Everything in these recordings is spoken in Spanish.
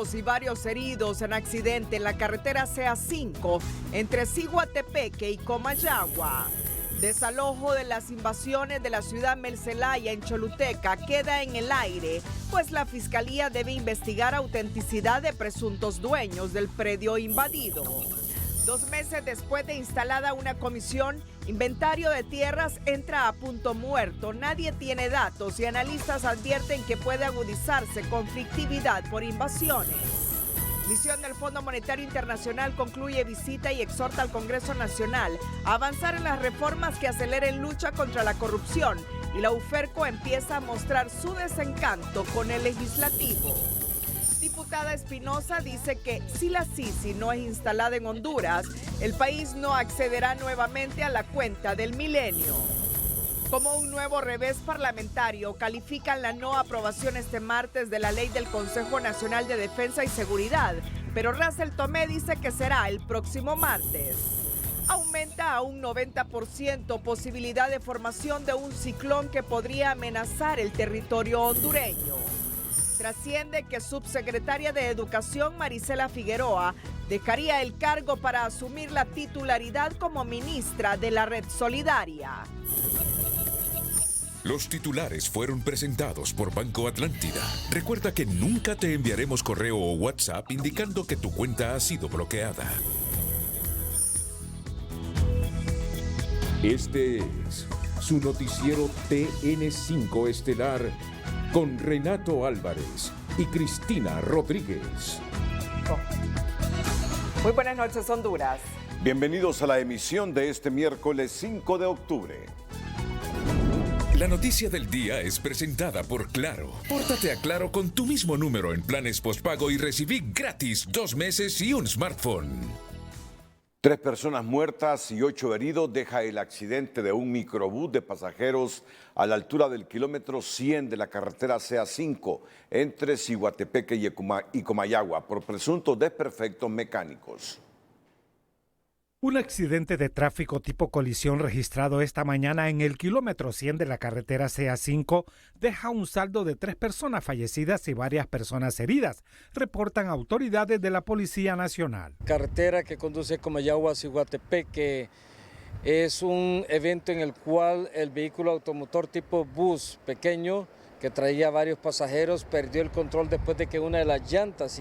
Y varios heridos en accidente en la carretera CA5 entre Ciguatepeque y Comayagua. Desalojo de las invasiones de la ciudad Melcelaya en Choluteca queda en el aire, pues la fiscalía debe investigar autenticidad de presuntos dueños del predio invadido. 2 meses después de instalada una comisión, inventario de tierras entra a punto muerto. Nadie tiene datos y analistas advierten que puede agudizarse conflictividad por invasiones. Misión del Fondo Monetario Internacional concluye visita y exhorta al Congreso Nacional a avanzar en las reformas que aceleren lucha contra la corrupción. Y la UFERCO empieza a mostrar su desencanto con el legislativo. Diputada Espinosa dice que si la Sisi no es instalada en Honduras, el país no accederá nuevamente a la cuenta del milenio. Como un nuevo revés parlamentario, califican la no aprobación este martes de la ley del Consejo Nacional de Defensa y Seguridad, pero Russell Tomé dice que será el próximo martes. Aumenta a un 90% posibilidad de formación de un ciclón que podría amenazar el territorio hondureño. Trasciende que subsecretaria de Educación Marisela Figueroa dejaría el cargo para asumir la titularidad como ministra de la Red Solidaria. Los titulares fueron presentados por Banco Atlántida. Recuerda que nunca te enviaremos correo o WhatsApp indicando que tu cuenta ha sido bloqueada. Este es su noticiero TN5 Estelar con Renato Álvarez y Cristina Rodríguez. Muy buenas noches, Honduras. Bienvenidos a la emisión de este miércoles 5 de octubre. La noticia del día es presentada por Claro. Pórtate a Claro con tu mismo número en planes postpago y recibí gratis 2 meses y un smartphone. 3 personas muertas y 8 heridos deja el accidente de un microbús de pasajeros a la altura del kilómetro 100 de la carretera CA5 entre Ciguatepeque y Comayagua por presuntos desperfectos mecánicos. Un accidente de tráfico tipo colisión registrado esta mañana en el kilómetro 100 de la carretera CA5 deja un saldo de 3 personas fallecidas y varias personas heridas, reportan autoridades de la Policía Nacional. Carretera que conduce Comayagua a Ciguatepeque es un evento en el cual el vehículo automotor tipo bus pequeño que traía varios pasajeros perdió el control después de que una de las llantas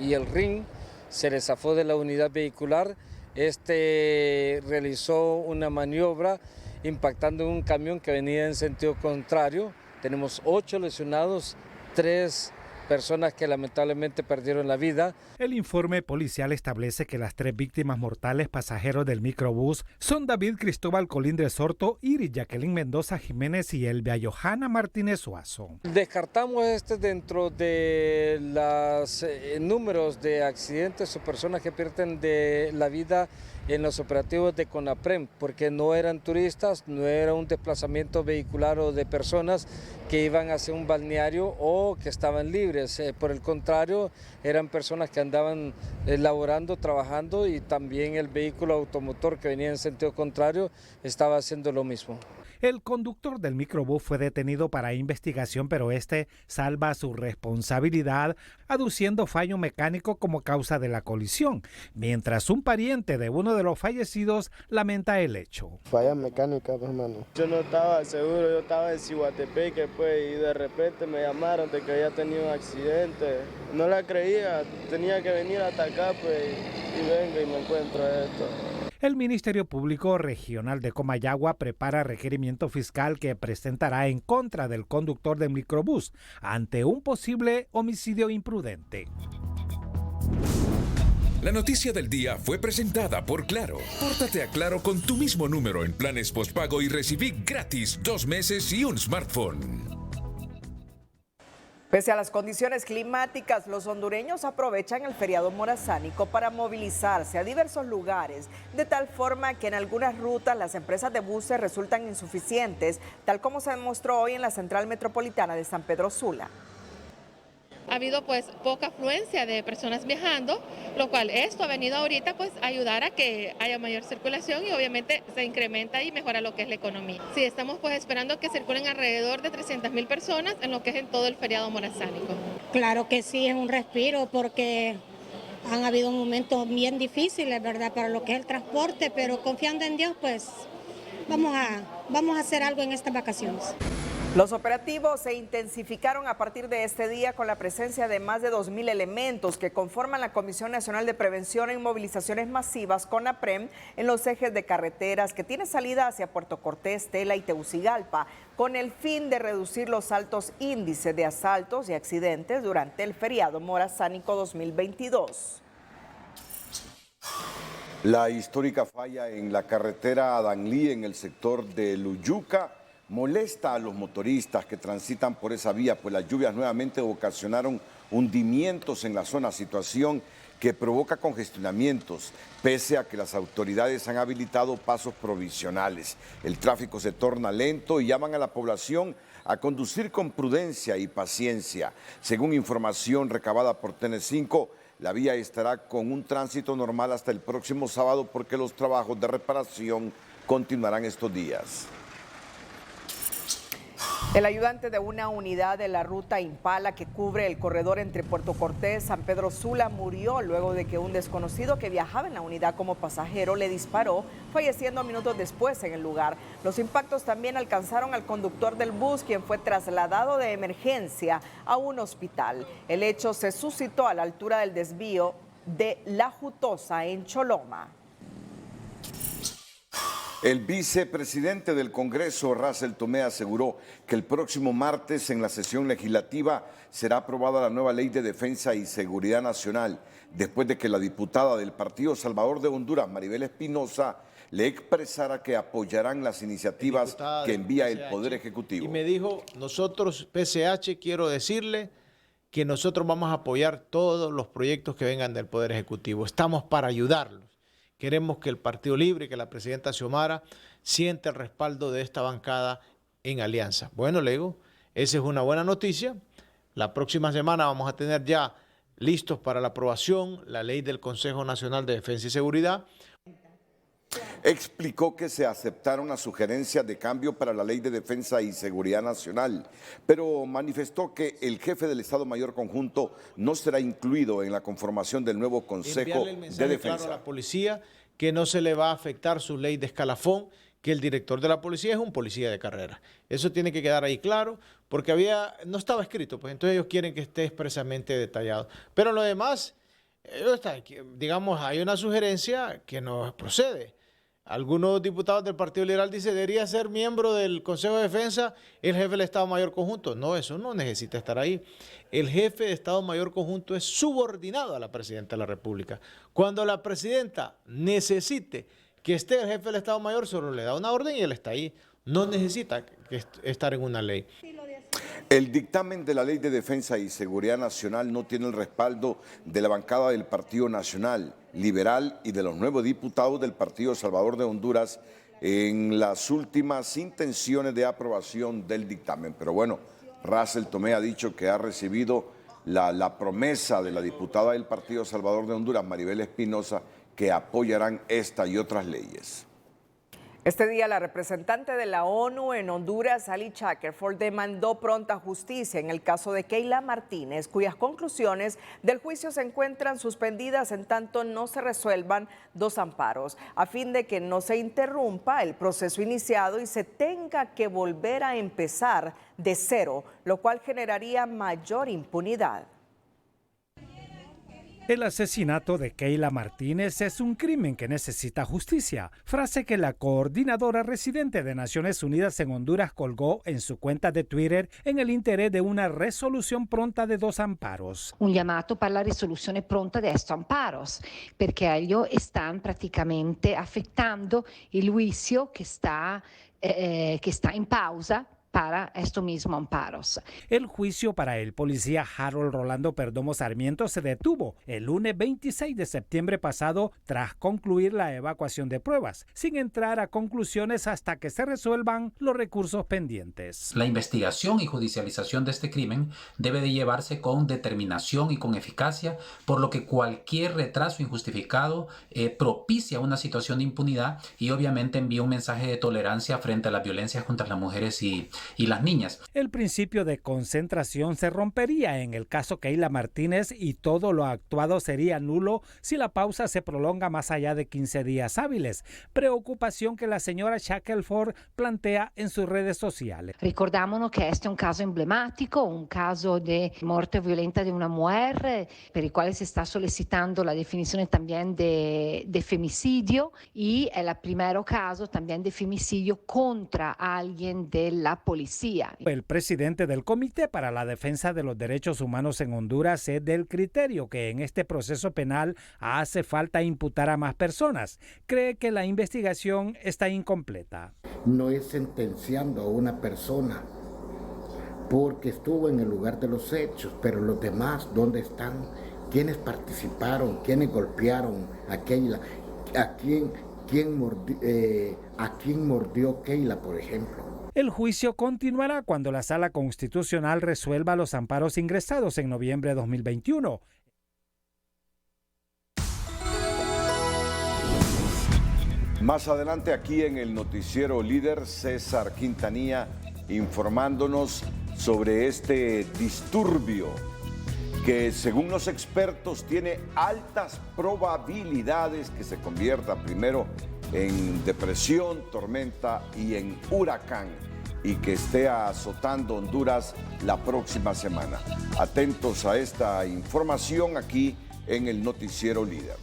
y el rin se le zafó de la unidad vehicular. Realizó una maniobra impactando en un camión que venía en sentido contrario. Tenemos 8 lesionados, 3 personas que lamentablemente perdieron la vida. El informe policial establece que las 3 víctimas mortales pasajeros del microbús son David Cristóbal Colindres Sorto, Iris Jacqueline Mendoza Jiménez y Elvia Johanna Martínez Suazo. Descartamos dentro de los números de accidentes o personas que pierden de la vida en los operativos de CONAPREM, porque no eran turistas, no era un desplazamiento vehicular o de personas que iban hacia un balneario o que estaban libres. Por el contrario, eran personas que andaban laborando, trabajando, y también el vehículo automotor que venía en sentido contrario estaba haciendo lo mismo. El conductor del microbús fue detenido para investigación, pero salva su responsabilidad, aduciendo fallo mecánico como causa de la colisión, mientras un pariente de uno de los fallecidos lamenta el hecho. Falla mecánica, pues, hermano. Yo no estaba seguro, yo estaba en Ciguatepeque, pues, y de repente me llamaron de que había tenido un accidente. No la creía, tenía que venir hasta acá, pues, y vengo y me encuentro esto. El Ministerio Público Regional de Comayagua prepara requerimiento fiscal que presentará en contra del conductor del microbús ante un posible homicidio imprudente. La noticia del día fue presentada por Claro. Pórtate a Claro con tu mismo número en planes postpago y recibí gratis 2 meses y un smartphone. Pese a las condiciones climáticas, los hondureños aprovechan el feriado morazánico para movilizarse a diversos lugares, de tal forma que en algunas rutas las empresas de buses resultan insuficientes, tal como se demostró hoy en la Central Metropolitana de San Pedro Sula. Ha habido pues poca afluencia de personas viajando, lo cual esto ha venido ahorita pues a ayudar a que haya mayor circulación y obviamente se incrementa y mejora lo que es la economía. Sí, estamos pues esperando que circulen alrededor de 300,000 personas en lo que es en todo el feriado morazánico. Claro que sí, es un respiro porque han habido momentos bien difíciles, ¿verdad?, para lo que es el transporte, pero confiando en Dios, pues vamos a hacer algo en estas vacaciones. Los operativos se intensificaron a partir de este día con la presencia de más de 2.000 elementos que conforman la Comisión Nacional de Prevención en Movilizaciones Masivas, CONAPREM, en los ejes de carreteras que tiene salida hacia Puerto Cortés, Tela y Tegucigalpa, con el fin de reducir los altos índices de asaltos y accidentes durante el feriado morazánico 2022. La histórica falla en la carretera Adanlí en el sector de Luyuca molesta a los motoristas que transitan por esa vía, pues las lluvias nuevamente ocasionaron hundimientos en la zona, situación que provoca congestionamientos, pese a que las autoridades han habilitado pasos provisionales. El tráfico se torna lento y llaman a la población a conducir con prudencia y paciencia. Según información recabada por TN5, la vía estará con un tránsito normal hasta el próximo sábado porque los trabajos de reparación continuarán estos días. El ayudante de una unidad de la ruta Impala que cubre el corredor entre Puerto Cortés y San Pedro Sula murió luego de que un desconocido que viajaba en la unidad como pasajero le disparó, falleciendo minutos después en el lugar. Los impactos también alcanzaron al conductor del bus, quien fue trasladado de emergencia a un hospital. El hecho se suscitó a la altura del desvío de La Jutosa en Choloma. El vicepresidente del Congreso, Russell Tomé, aseguró que el próximo martes en la sesión legislativa será aprobada la nueva Ley de Defensa y Seguridad Nacional, después de que la diputada del Partido Salvador de Honduras, Maribel Espinosa, le expresara que apoyarán las iniciativas que envía el Poder Ejecutivo. Y me dijo, nosotros, PCH, quiero decirle que nosotros vamos a apoyar todos los proyectos que vengan del Poder Ejecutivo. Estamos para ayudarlos. Queremos que el Partido Libre, que la presidenta Xiomara, siente el respaldo de esta bancada en alianza. Bueno, le digo, esa es una buena noticia. La próxima semana vamos a tener ya listos para la aprobación la ley del Consejo Nacional de Defensa y Seguridad. Explicó que se aceptaron las sugerencias de cambio para la Ley de Defensa y Seguridad Nacional, pero manifestó que el jefe del Estado Mayor Conjunto no será incluido en la conformación del nuevo Consejo de Defensa. Claro a la policía que no se le va a afectar su ley de escalafón, que el director de la policía es un policía de carrera. Eso tiene que quedar ahí claro, porque no estaba escrito, pues entonces ellos quieren que esté expresamente detallado. Pero lo demás, digamos, hay una sugerencia que no procede. Algunos diputados del Partido Liberal dicen, debería ser miembro del Consejo de Defensa el jefe del Estado Mayor Conjunto. No, eso no necesita estar ahí. El jefe de Estado Mayor Conjunto es subordinado a la Presidenta de la República. Cuando la Presidenta necesite que esté el jefe del Estado Mayor, solo le da una orden y él está ahí. No necesita estar en una ley. El dictamen de la Ley de Defensa y Seguridad Nacional no tiene el respaldo de la bancada del Partido Nacional Liberal y de los nuevos diputados del Partido Salvador de Honduras en las últimas intenciones de aprobación del dictamen. Pero bueno, Russell Tomé ha dicho que ha recibido la promesa de la diputada del Partido Salvador de Honduras, Maribel Espinosa, que apoyarán esta y otras leyes. Este día, la representante de la ONU en Honduras, Ali Shackelford, demandó pronta justicia en el caso de Keila Martínez, cuyas conclusiones del juicio se encuentran suspendidas en tanto no se resuelvan 2 amparos, a fin de que no se interrumpa el proceso iniciado y se tenga que volver a empezar de cero, lo cual generaría mayor impunidad. El asesinato de Keila Martínez es un crimen que necesita justicia, frase que la coordinadora residente de Naciones Unidas en Honduras colgó en su cuenta de Twitter en el interés de una resolución pronta de 2 amparos. Un chiamato per la risoluzione pronta di estos amparos, perché ellos están prácticamente afectando el juicio que está en pausa para estos mismos amparos. El juicio para el policía Harold Rolando Perdomo Sarmiento se detuvo el lunes 26 de septiembre pasado tras concluir la evacuación de pruebas, sin entrar a conclusiones hasta que se resuelvan los recursos pendientes. La investigación y judicialización de este crimen debe de llevarse con determinación y con eficacia, por lo que cualquier retraso injustificado propicia una situación de impunidad y obviamente envía un mensaje de tolerancia frente a las violencias contra las mujeres y y las niñas. El principio de concentración se rompería en el caso Keila Martínez y todo lo actuado sería nulo si la pausa se prolonga más allá de 15 días hábiles, preocupación que la señora Shackelford plantea en sus redes sociales. Ricordiamonos que este es un caso emblemático, un caso de muerte violenta de una mujer, per el cual se está solicitando la definición también de femicidio, y el primer caso también de femicidio contra alguien de la policía. El presidente del Comité para la Defensa de los Derechos Humanos en Honduras es del criterio que en este proceso penal hace falta imputar a más personas. Cree que la investigación está incompleta. No es sentenciando a una persona porque estuvo en el lugar de los hechos, pero los demás, ¿dónde están? ¿Quiénes participaron? ¿Quiénes golpearon a Keila? ¿A quién mordió Keila, por ejemplo? El juicio continuará cuando la Sala Constitucional resuelva los amparos ingresados en noviembre de 2021. Más adelante aquí en el noticiero líder, César Quintanilla informándonos sobre este disturbio que según los expertos tiene altas probabilidades que se convierta primero en depresión, tormenta y en huracán y que esté azotando Honduras la próxima semana. Atentos a esta información aquí en el noticiero líder.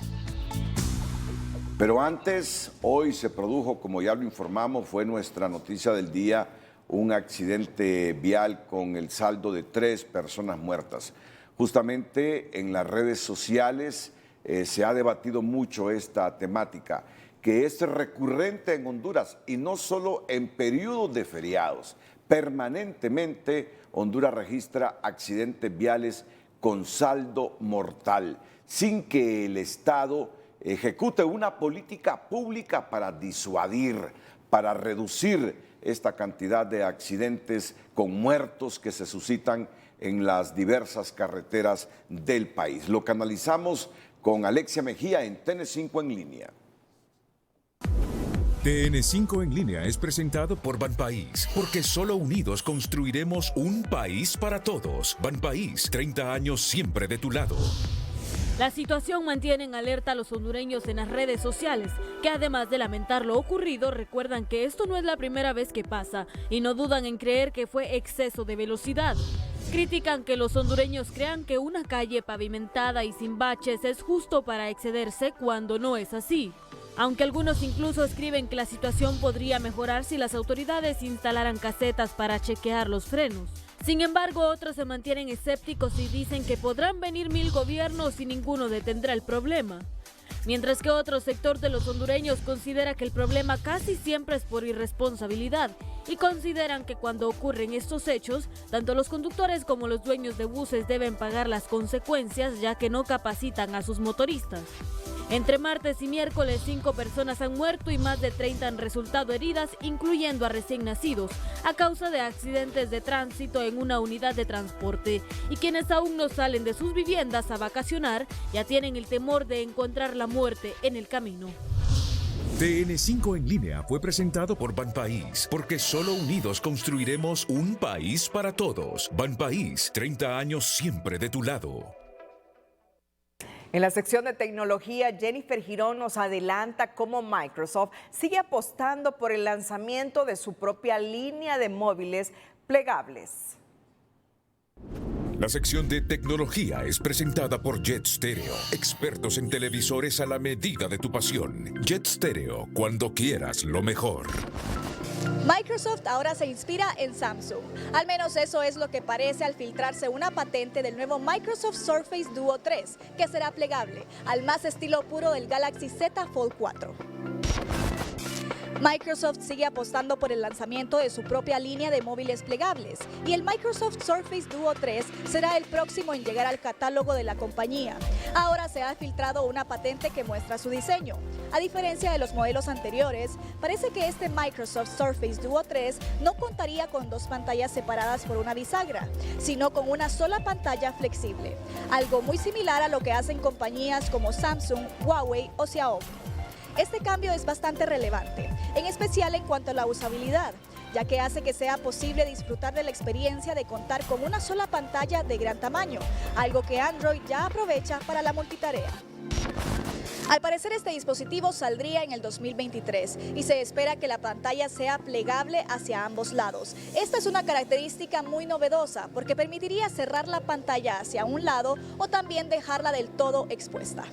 Pero antes, hoy se produjo, como ya lo informamos, fue nuestra noticia del día, un accidente vial con el saldo de 3 personas muertas. Justamente en las redes sociales se ha debatido mucho esta temática, que es recurrente en Honduras y no solo en periodos de feriados. Permanentemente Honduras registra accidentes viales con saldo mortal, sin que el Estado ejecute una política pública para disuadir, para reducir esta cantidad de accidentes con muertos que se suscitan en las diversas carreteras del país. Lo canalizamos con Alexia Mejía en TN5 en línea. TN5 en línea es presentado por Banpaís, porque solo unidos construiremos un país para todos. Banpaís, 30 años siempre de tu lado. La situación mantiene en alerta a los hondureños en las redes sociales, que además de lamentar lo ocurrido, recuerdan que esto no es la primera vez que pasa y no dudan en creer que fue exceso de velocidad. Critican que los hondureños crean que una calle pavimentada y sin baches es justo para excederse cuando no es así. Aunque algunos incluso escriben que la situación podría mejorar si las autoridades instalaran casetas para chequear los frenos. Sin embargo, otros se mantienen escépticos y dicen que podrán venir 1000 gobiernos y ninguno detendrá el problema. Mientras que otro sector de los hondureños considera que el problema casi siempre es por irresponsabilidad y consideran que cuando ocurren estos hechos, tanto los conductores como los dueños de buses deben pagar las consecuencias ya que no capacitan a sus motoristas. Entre martes y miércoles, 5 personas han muerto y más de 30 han resultado heridas, incluyendo a recién nacidos, a causa de accidentes de tránsito en una unidad de transporte. Y quienes aún no salen de sus viviendas a vacacionar, ya tienen el temor de encontrar la muerte en el camino. TN5 en línea fue presentado por Banpaís, porque solo unidos construiremos un país para todos. Banpaís, 30 años siempre de tu lado. En la sección de tecnología, Jennifer Girón nos adelanta cómo Microsoft sigue apostando por el lanzamiento de su propia línea de móviles plegables. La sección de tecnología es presentada por Jet Stereo, expertos en televisores a la medida de tu pasión. Jet Stereo, cuando quieras lo mejor. Microsoft ahora se inspira en Samsung. Al menos eso es lo que parece al filtrarse una patente del nuevo Microsoft Surface Duo 3, que será plegable, al más estilo puro del Galaxy Z Fold 4. Microsoft sigue apostando por el lanzamiento de su propia línea de móviles plegables y el Microsoft Surface Duo 3 será el próximo en llegar al catálogo de la compañía. Ahora se ha filtrado una patente que muestra su diseño. A diferencia de los modelos anteriores, parece que este Microsoft Surface Duo 3 no contaría con 2 pantallas separadas por una bisagra, sino con una sola pantalla flexible, algo muy similar a lo que hacen compañías como Samsung, Huawei o Xiaomi. Este cambio es bastante relevante, en especial en cuanto a la usabilidad, ya que hace que sea posible disfrutar de la experiencia de contar con una sola pantalla de gran tamaño, algo que Android ya aprovecha para la multitarea. Al parecer este dispositivo saldría en el 2023 y se espera que la pantalla sea plegable hacia ambos lados. Esta es una característica muy novedosa porque permitiría cerrar la pantalla hacia un lado o también dejarla del todo expuesta.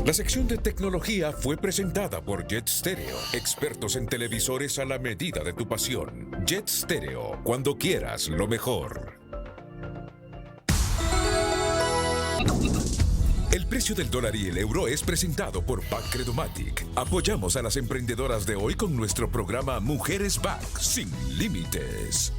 La sección de tecnología fue presentada por Jet Stereo, expertos en televisores a la medida de tu pasión. Jet Stereo, cuando quieras lo mejor. El precio del dólar y el euro es presentado por Bancredomatic. Apoyamos a las emprendedoras de hoy con nuestro programa Mujeres Back sin límites.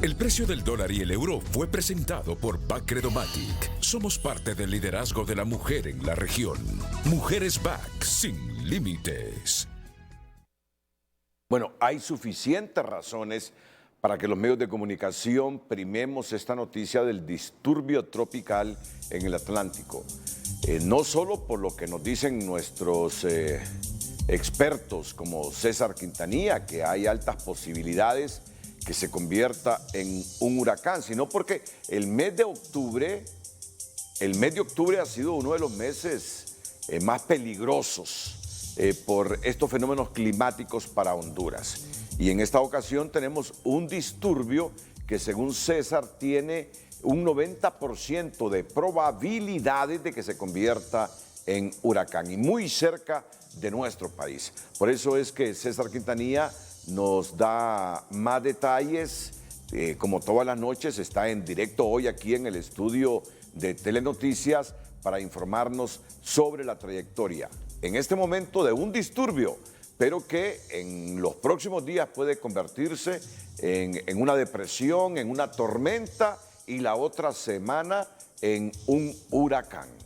El precio del dólar y el euro fue presentado por Bancredomatic. Somos parte del liderazgo de la mujer en la región. Mujeres Back sin límites. Bueno, hay suficientes razones para que los medios de comunicación primemos esta noticia del disturbio tropical en el Atlántico. No solo por lo que nos dicen nuestros expertos como César Quintanilla, que hay altas posibilidades que se convierta en un huracán, sino porque el mes de octubre ha sido uno de los meses más peligrosos por estos fenómenos climáticos para Honduras. Y en esta ocasión tenemos un disturbio que, según César, tiene un 90% de probabilidades de que se convierta en huracán y muy cerca de nuestro país. Por eso es que César Quintanilla nos da más detalles, como todas las noches está en directo hoy aquí en el estudio de Telenoticias para informarnos sobre la trayectoria en este momento de un disturbio, pero que en los próximos días puede convertirse en una depresión, en una tormenta y la otra semana en un huracán.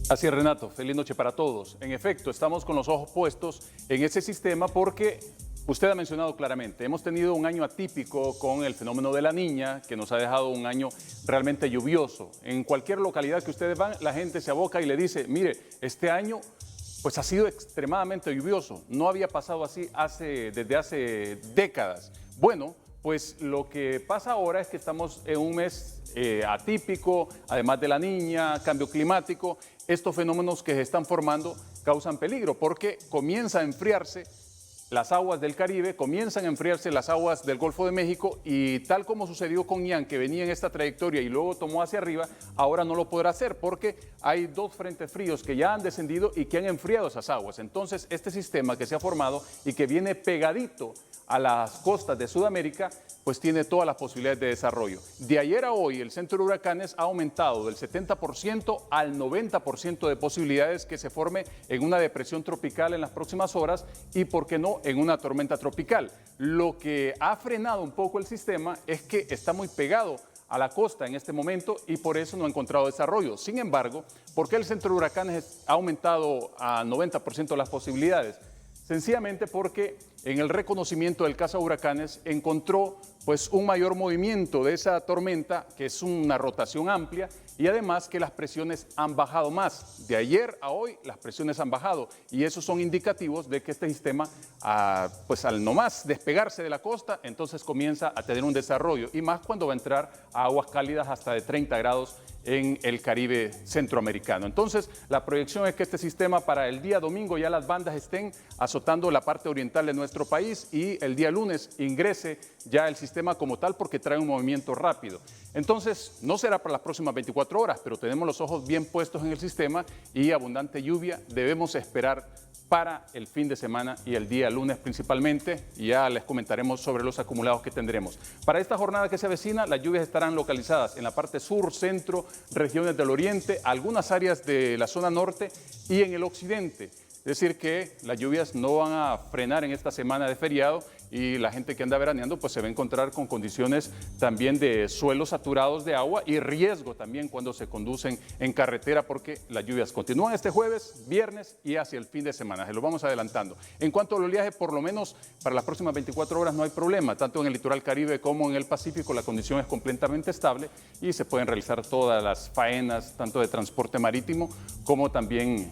Así es, Renato, feliz noche para todos. En efecto, estamos con los ojos puestos en ese sistema porque usted ha mencionado claramente, hemos tenido un año atípico con el fenómeno de la Niña, que nos ha dejado un año realmente lluvioso. En cualquier localidad que ustedes van, la gente se aboca y le dice, mire, este año pues ha sido extremadamente lluvioso, no había pasado así desde hace décadas. Bueno, pues lo que pasa ahora es que estamos en un mes atípico, además de la Niña, cambio climático. Estos fenómenos que se están formando causan peligro porque comienza a enfriarse las aguas del Caribe, comienzan a enfriarse las aguas del Golfo de México y tal como sucedió con Ian, que venía en esta trayectoria y luego tomó hacia arriba, ahora no lo podrá hacer porque hay dos frentes fríos que ya han descendido y que han enfriado esas aguas. Entonces, este sistema que se ha formado y que viene pegadito a las costas de Sudamérica, pues tiene todas las posibilidades de desarrollo. De ayer a hoy, el centro de huracanes ha aumentado del 70% al 90% de posibilidades que se forme en una depresión tropical en las próximas horas y, ¿por qué no?, en una tormenta tropical. Lo que ha frenado un poco el sistema es que está muy pegado a la costa en este momento y por eso no ha encontrado desarrollo. Sin embargo, ¿por qué el centro de huracanes ha aumentado a 90% las posibilidades? Sencillamente porque en el reconocimiento del cazahuracanes encontró pues un mayor movimiento de esa tormenta, que es una rotación amplia, y además que las presiones han bajado más. De ayer a hoy las presiones han bajado y esos son indicativos de que este sistema, pues al nomás despegarse de la costa, entonces comienza a tener un desarrollo, y más cuando va a entrar a aguas cálidas hasta de 30 grados en el Caribe centroamericano. Entonces, la proyección es que este sistema para el día domingo ya las bandas estén azotando la parte oriental de nuestro país y el día lunes ingrese ya el sistema como tal porque trae un movimiento rápido. Entonces, no será para las próximas 24 horas, pero tenemos los ojos bien puestos en el sistema y abundante lluvia debemos esperar para el fin de semana y el día lunes principalmente, y ya les comentaremos sobre los acumulados que tendremos. Para esta jornada que se avecina, las lluvias estarán localizadas en la parte sur, centro, regiones del oriente, algunas áreas de la zona norte y en el occidente. Es decir que las lluvias no van a frenar en esta semana de feriado y la gente que anda veraneando pues se va a encontrar con condiciones también de suelos saturados de agua y riesgo también cuando se conducen en carretera porque las lluvias continúan este jueves, viernes y hacia el fin de semana. Se lo vamos adelantando. En cuanto al oleaje, por lo menos para las próximas 24 horas no hay problema. Tanto en el litoral Caribe como en el Pacífico la condición es completamente estable y se pueden realizar todas las faenas, tanto de transporte marítimo como también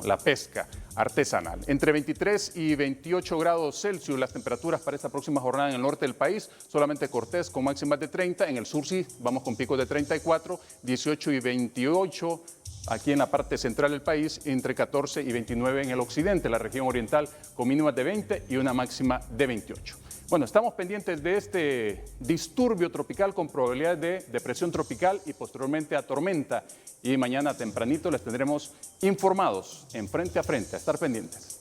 la pesca artesanal. Entre 23 y 28 grados Celsius las temperaturas para esta próxima jornada en el norte del país, solamente Cortés con máximas de 30, en el sur sí, vamos con picos de 34, 18 y 28 aquí en la parte central del país, entre 14 y 29 en el occidente, la región oriental con mínimas de 20 y una máxima de 28. Bueno, estamos pendientes de este disturbio tropical con probabilidad de depresión tropical y posteriormente a tormenta. Y mañana tempranito les tendremos informados en Frente a Frente. A estar pendientes.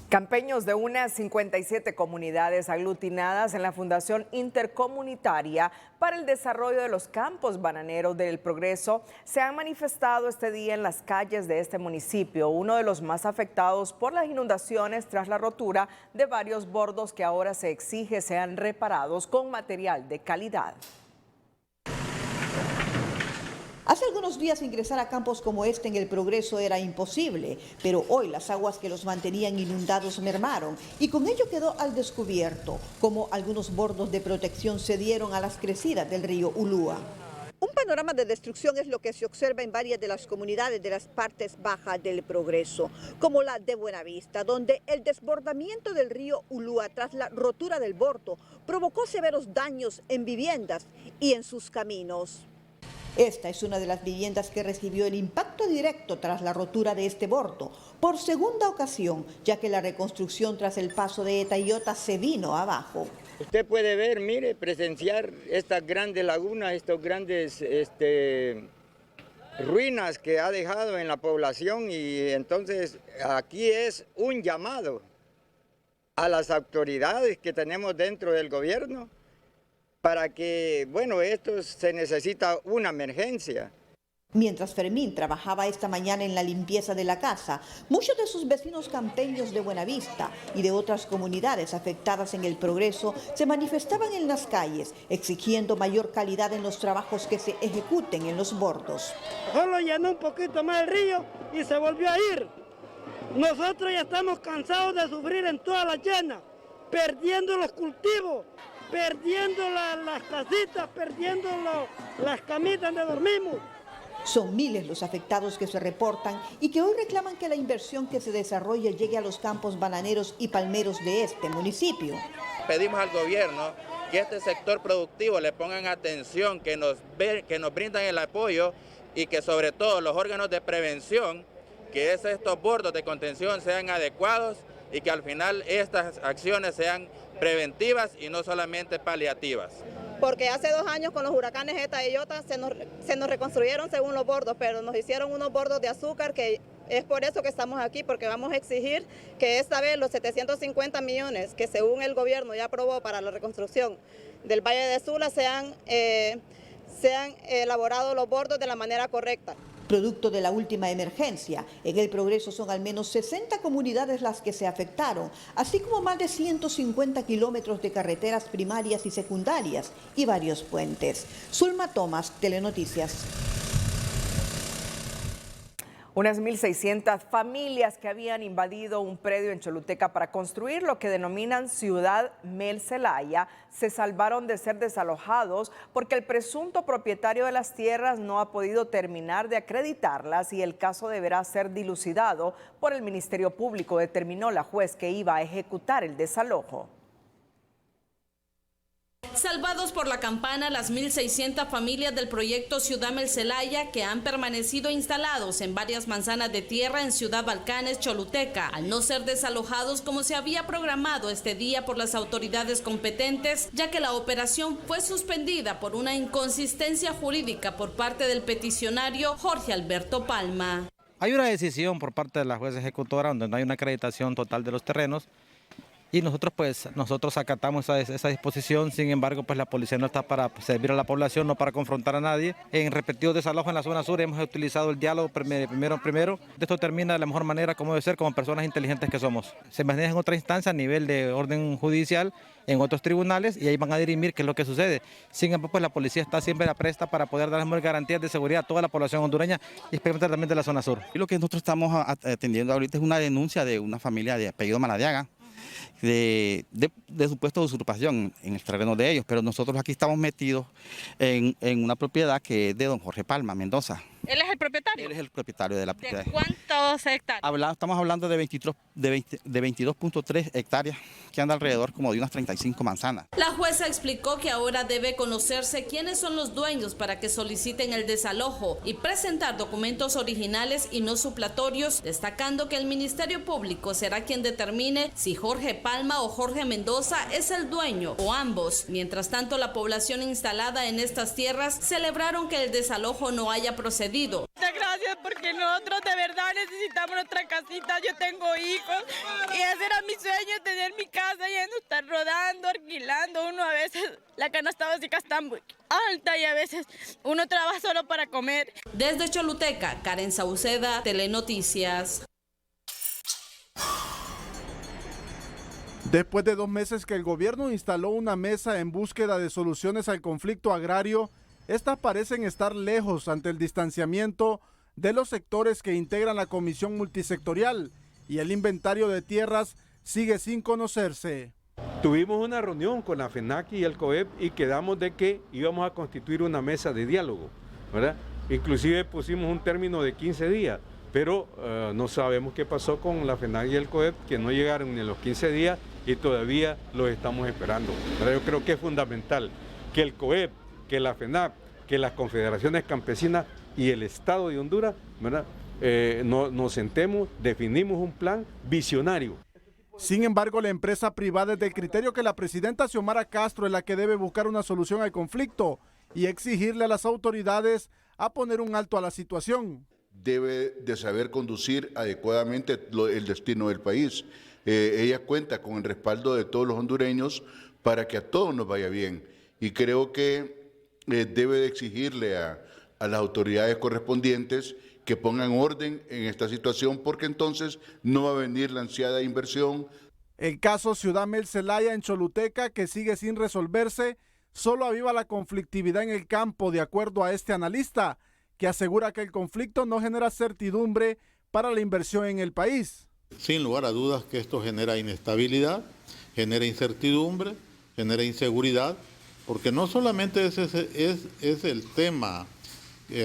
Campeños de unas 57 comunidades aglutinadas en la Fundación Intercomunitaria para el Desarrollo de los Campos Bananeros del Progreso se han manifestado este día en las calles de este municipio, uno de los más afectados por las inundaciones tras la rotura de varios bordos que ahora se exige sean reparados con material de calidad. Hace algunos días ingresar a campos como este en el Progreso era imposible, pero hoy las aguas que los mantenían inundados mermaron y con ello quedó al descubierto cómo algunos bordos de protección cedieron a las crecidas del río Ulúa. Un panorama de destrucción es lo que se observa en varias de las comunidades de las partes bajas del Progreso, como la de Buenavista, donde el desbordamiento del río Ulúa tras la rotura del bordo provocó severos daños en viviendas y en sus caminos. Esta es una de las viviendas que recibió el impacto directo tras la rotura de este bordo, por segunda ocasión, ya que la reconstrucción tras el paso de Eta y Ota se vino abajo. Usted puede ver, mire, presenciar estas grandes lagunas, estos grandes ruinas que ha dejado en la población y entonces aquí es un llamado a las autoridades que tenemos dentro del gobierno para que, esto se necesita una emergencia. Mientras Fermín trabajaba esta mañana en la limpieza de la casa, muchos de sus vecinos campeños de Buenavista y de otras comunidades afectadas en el Progreso se manifestaban en las calles, exigiendo mayor calidad en los trabajos que se ejecuten en los bordos. Solo llenó un poquito más el río y se volvió a ir. Nosotros ya estamos cansados de sufrir en todas las llenas, perdiendo los cultivos, perdiendo las casitas, perdiendo las camitas donde dormimos. Son miles los afectados que se reportan y que hoy reclaman que la inversión que se desarrolle llegue a los campos bananeros y palmeros de este municipio. Pedimos al gobierno que este sector productivo le pongan atención, que nos brindan el apoyo y que sobre todo los órganos de prevención, que estos bordos de contención sean adecuados y que al final estas acciones sean preventivas y no solamente paliativas. Porque hace 2 años con los huracanes Eta y Iota se nos reconstruyeron según los bordos, pero nos hicieron unos bordos de azúcar que es por eso que estamos aquí, porque vamos a exigir que esta vez los 750 millones que según el gobierno ya aprobó para la reconstrucción del Valle de Sula sean elaborados los bordos de la manera correcta. Producto de la última emergencia, en el Progreso son al menos 60 comunidades las que se afectaron, así como más de 150 kilómetros de carreteras primarias y secundarias y varios puentes. Zulma Tomás, Telenoticias. Unas 1.600 familias que habían invadido un predio en Choluteca para construir lo que denominan Ciudad Mel Zelaya se salvaron de ser desalojados porque el presunto propietario de las tierras no ha podido terminar de acreditarlas y el caso deberá ser dilucidado por el Ministerio Público, determinó la juez que iba a ejecutar el desalojo. Salvados por la campana, las 1.600 familias del proyecto Ciudad Mel-Zelaya que han permanecido instalados en varias manzanas de tierra en Ciudad Balcanes, Choluteca, al no ser desalojados como se había programado este día por las autoridades competentes, ya que la operación fue suspendida por una inconsistencia jurídica por parte del peticionario Jorge Alberto Palma. Hay una decisión por parte de la jueza ejecutora donde no hay una acreditación total de los terrenos. Y nosotros acatamos esa disposición. Sin embargo, la policía no está para servir a la población, no para confrontar a nadie. En repetidos desalojos en la zona sur hemos utilizado el diálogo primero. Esto termina de la mejor manera como debe ser, como personas inteligentes que somos. Se maneja en otra instancia a nivel de orden judicial, en otros tribunales, y ahí van a dirimir qué es lo que sucede. Sin embargo, la policía está siempre a presta para poder dar las mejores garantías de seguridad a toda la población hondureña y especialmente también de la zona sur. Y lo que nosotros estamos atendiendo ahorita es una denuncia de una familia de apellido Maladiaga, de supuesta usurpación en el terreno de ellos, pero nosotros aquí estamos metidos en una propiedad que es de don Jorge Palma Mendoza. ¿Él es el propietario? Él es el propietario de la propiedad. ¿De cuántos hectáreas? Estamos hablando de 22.3 hectáreas, que anda alrededor como de unas 35 manzanas. La jueza explicó que ahora debe conocerse quiénes son los dueños para que soliciten el desalojo y presentar documentos originales y no supletorios, destacando que el Ministerio Público será quien determine si Jorge Palma o Jorge Mendoza es el dueño o ambos. Mientras tanto, la población instalada en estas tierras celebraron que el desalojo no haya procedido. Muchas gracias, porque nosotros de verdad necesitamos nuestra casita. Yo tengo hijos y ese era mi sueño, tener mi casa y no estar rodando, alquilando. Uno a veces, la canasta básica está muy alta y a veces uno trabaja solo para comer. Desde Choluteca, Karen Sauceda, Telenoticias. Después de 2 meses que el gobierno instaló una mesa en búsqueda de soluciones al conflicto agrario, estas parecen estar lejos ante el distanciamiento de los sectores que integran la comisión multisectorial y el inventario de tierras sigue sin conocerse. Tuvimos una reunión con la FENAC y el COEP y quedamos de que íbamos a constituir una mesa de diálogo, ¿verdad? Inclusive pusimos un término de 15 días, pero no sabemos qué pasó con la FENAC y el COEP, que no llegaron ni a los 15 días y todavía los estamos esperando. Pero yo creo que es fundamental que el COEP, que la FENAC, que las confederaciones campesinas y el Estado de Honduras, ¿verdad? Nos sentemos, definimos un plan visionario. Sin embargo, la empresa privada es del criterio que la presidenta Xiomara Castro es la que debe buscar una solución al conflicto y exigirle a las autoridades a poner un alto a la situación. Debe de saber conducir adecuadamente el destino del país. Ella cuenta con el respaldo de todos los hondureños para que a todos nos vaya bien. Y creo que debe de exigirle a las autoridades correspondientes que pongan orden en esta situación, porque entonces no va a venir la ansiada inversión. El caso Ciudad Mel-Zelaya en Choluteca, que sigue sin resolverse, solo aviva la conflictividad en el campo, de acuerdo a este analista, que asegura que el conflicto no genera certidumbre para la inversión en el país. Sin lugar a dudas que esto genera inestabilidad, genera incertidumbre, genera inseguridad, porque no solamente es el tema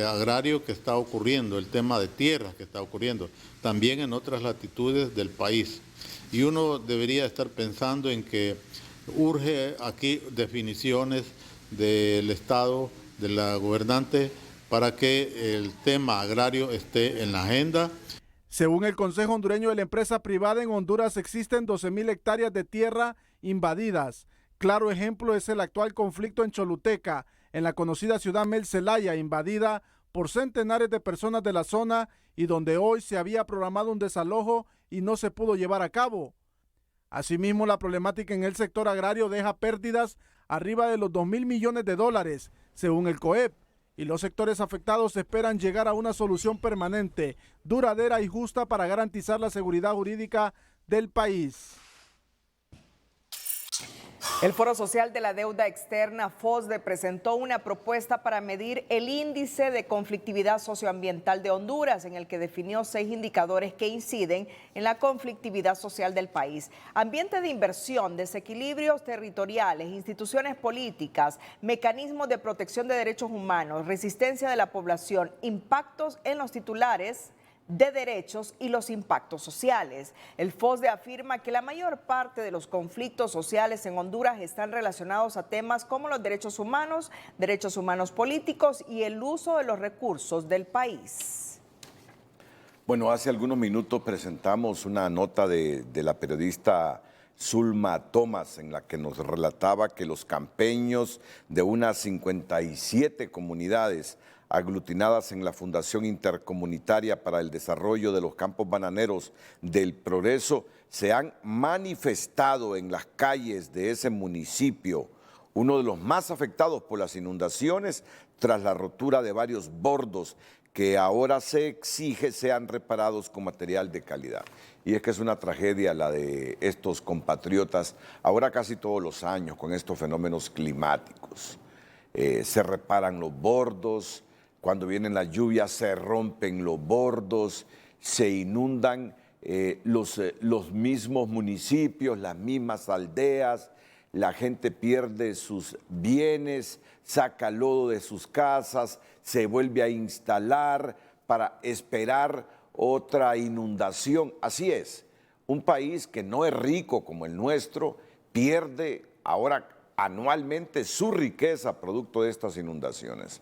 agrario que está ocurriendo, el tema de tierras que está ocurriendo, también en otras latitudes del país. Y uno debería estar pensando en que urge aquí definiciones del Estado, de la gobernante, para que el tema agrario esté en la agenda. Según el Consejo Hondureño de la Empresa Privada, en Honduras existen 12.000 hectáreas de tierra invadidas. Claro ejemplo es el actual conflicto en Choluteca, en la conocida ciudad Mel-Zelaya, invadida por centenares de personas de la zona y donde hoy se había programado un desalojo y no se pudo llevar a cabo. Asimismo, la problemática en el sector agrario deja pérdidas arriba de los 2.000 millones de dólares, según el COEP, y los sectores afectados esperan llegar a una solución permanente, duradera y justa para garantizar la seguridad jurídica del país. El Foro Social de la Deuda Externa, FOSDE, presentó una propuesta para medir el índice de conflictividad socioambiental de Honduras, en el que definió 6 indicadores que inciden en la conflictividad social del país: ambiente de inversión, desequilibrios territoriales, instituciones políticas, mecanismos de protección de derechos humanos, resistencia de la población, impactos en los titulares de derechos y los impactos sociales. El FOSDE afirma que la mayor parte de los conflictos sociales en Honduras están relacionados a temas como los derechos humanos políticos y el uso de los recursos del país. Bueno, hace algunos minutos presentamos una nota de la periodista Zulma Thomas, en la que nos relataba que los campeños de unas 57 comunidades aglutinadas en la Fundación Intercomunitaria para el Desarrollo de los Campos Bananeros del Progreso se han manifestado en las calles de ese municipio, uno de los más afectados por las inundaciones tras la rotura de varios bordos que ahora se exige sean reparados con material de calidad. Y es que es una tragedia la de estos compatriotas, ahora casi todos los años, con estos fenómenos climáticos. Se reparan los bordos, cuando vienen las lluvias se rompen los bordos, se inundan los mismos municipios, las mismas aldeas, la gente pierde sus bienes, saca lodo de sus casas, se vuelve a instalar para esperar otra inundación. Así es, un país que no es rico como el nuestro pierde ahora anualmente su riqueza producto de estas inundaciones.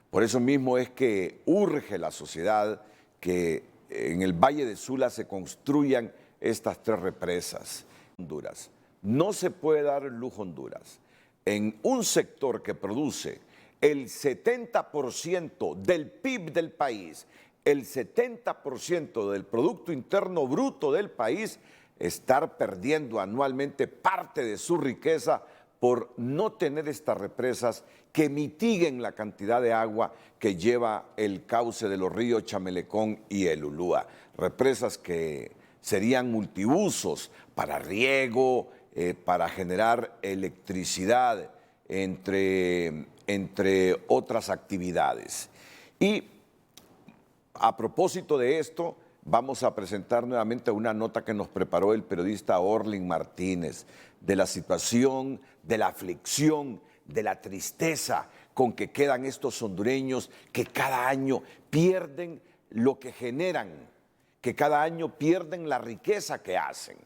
Por eso mismo es que urge la sociedad que en el Valle de Sula se construyan estas 3 represas. Honduras. No se puede dar el lujo Honduras en un sector que produce el 70% del PIB del país, el 70% del Producto Interno Bruto del país, estar perdiendo anualmente parte de su riqueza por no tener estas represas que mitiguen la cantidad de agua que lleva el cauce de los ríos Chamelecón y el Ulúa. Represas que serían multiusos para riego, para generar electricidad, entre otras actividades. Y a propósito de esto, vamos a presentar nuevamente una nota que nos preparó el periodista Orlin Martínez, de la situación, de la aflicción, de la tristeza con que quedan estos hondureños que cada año pierden lo que generan, que cada año pierden la riqueza que hacen.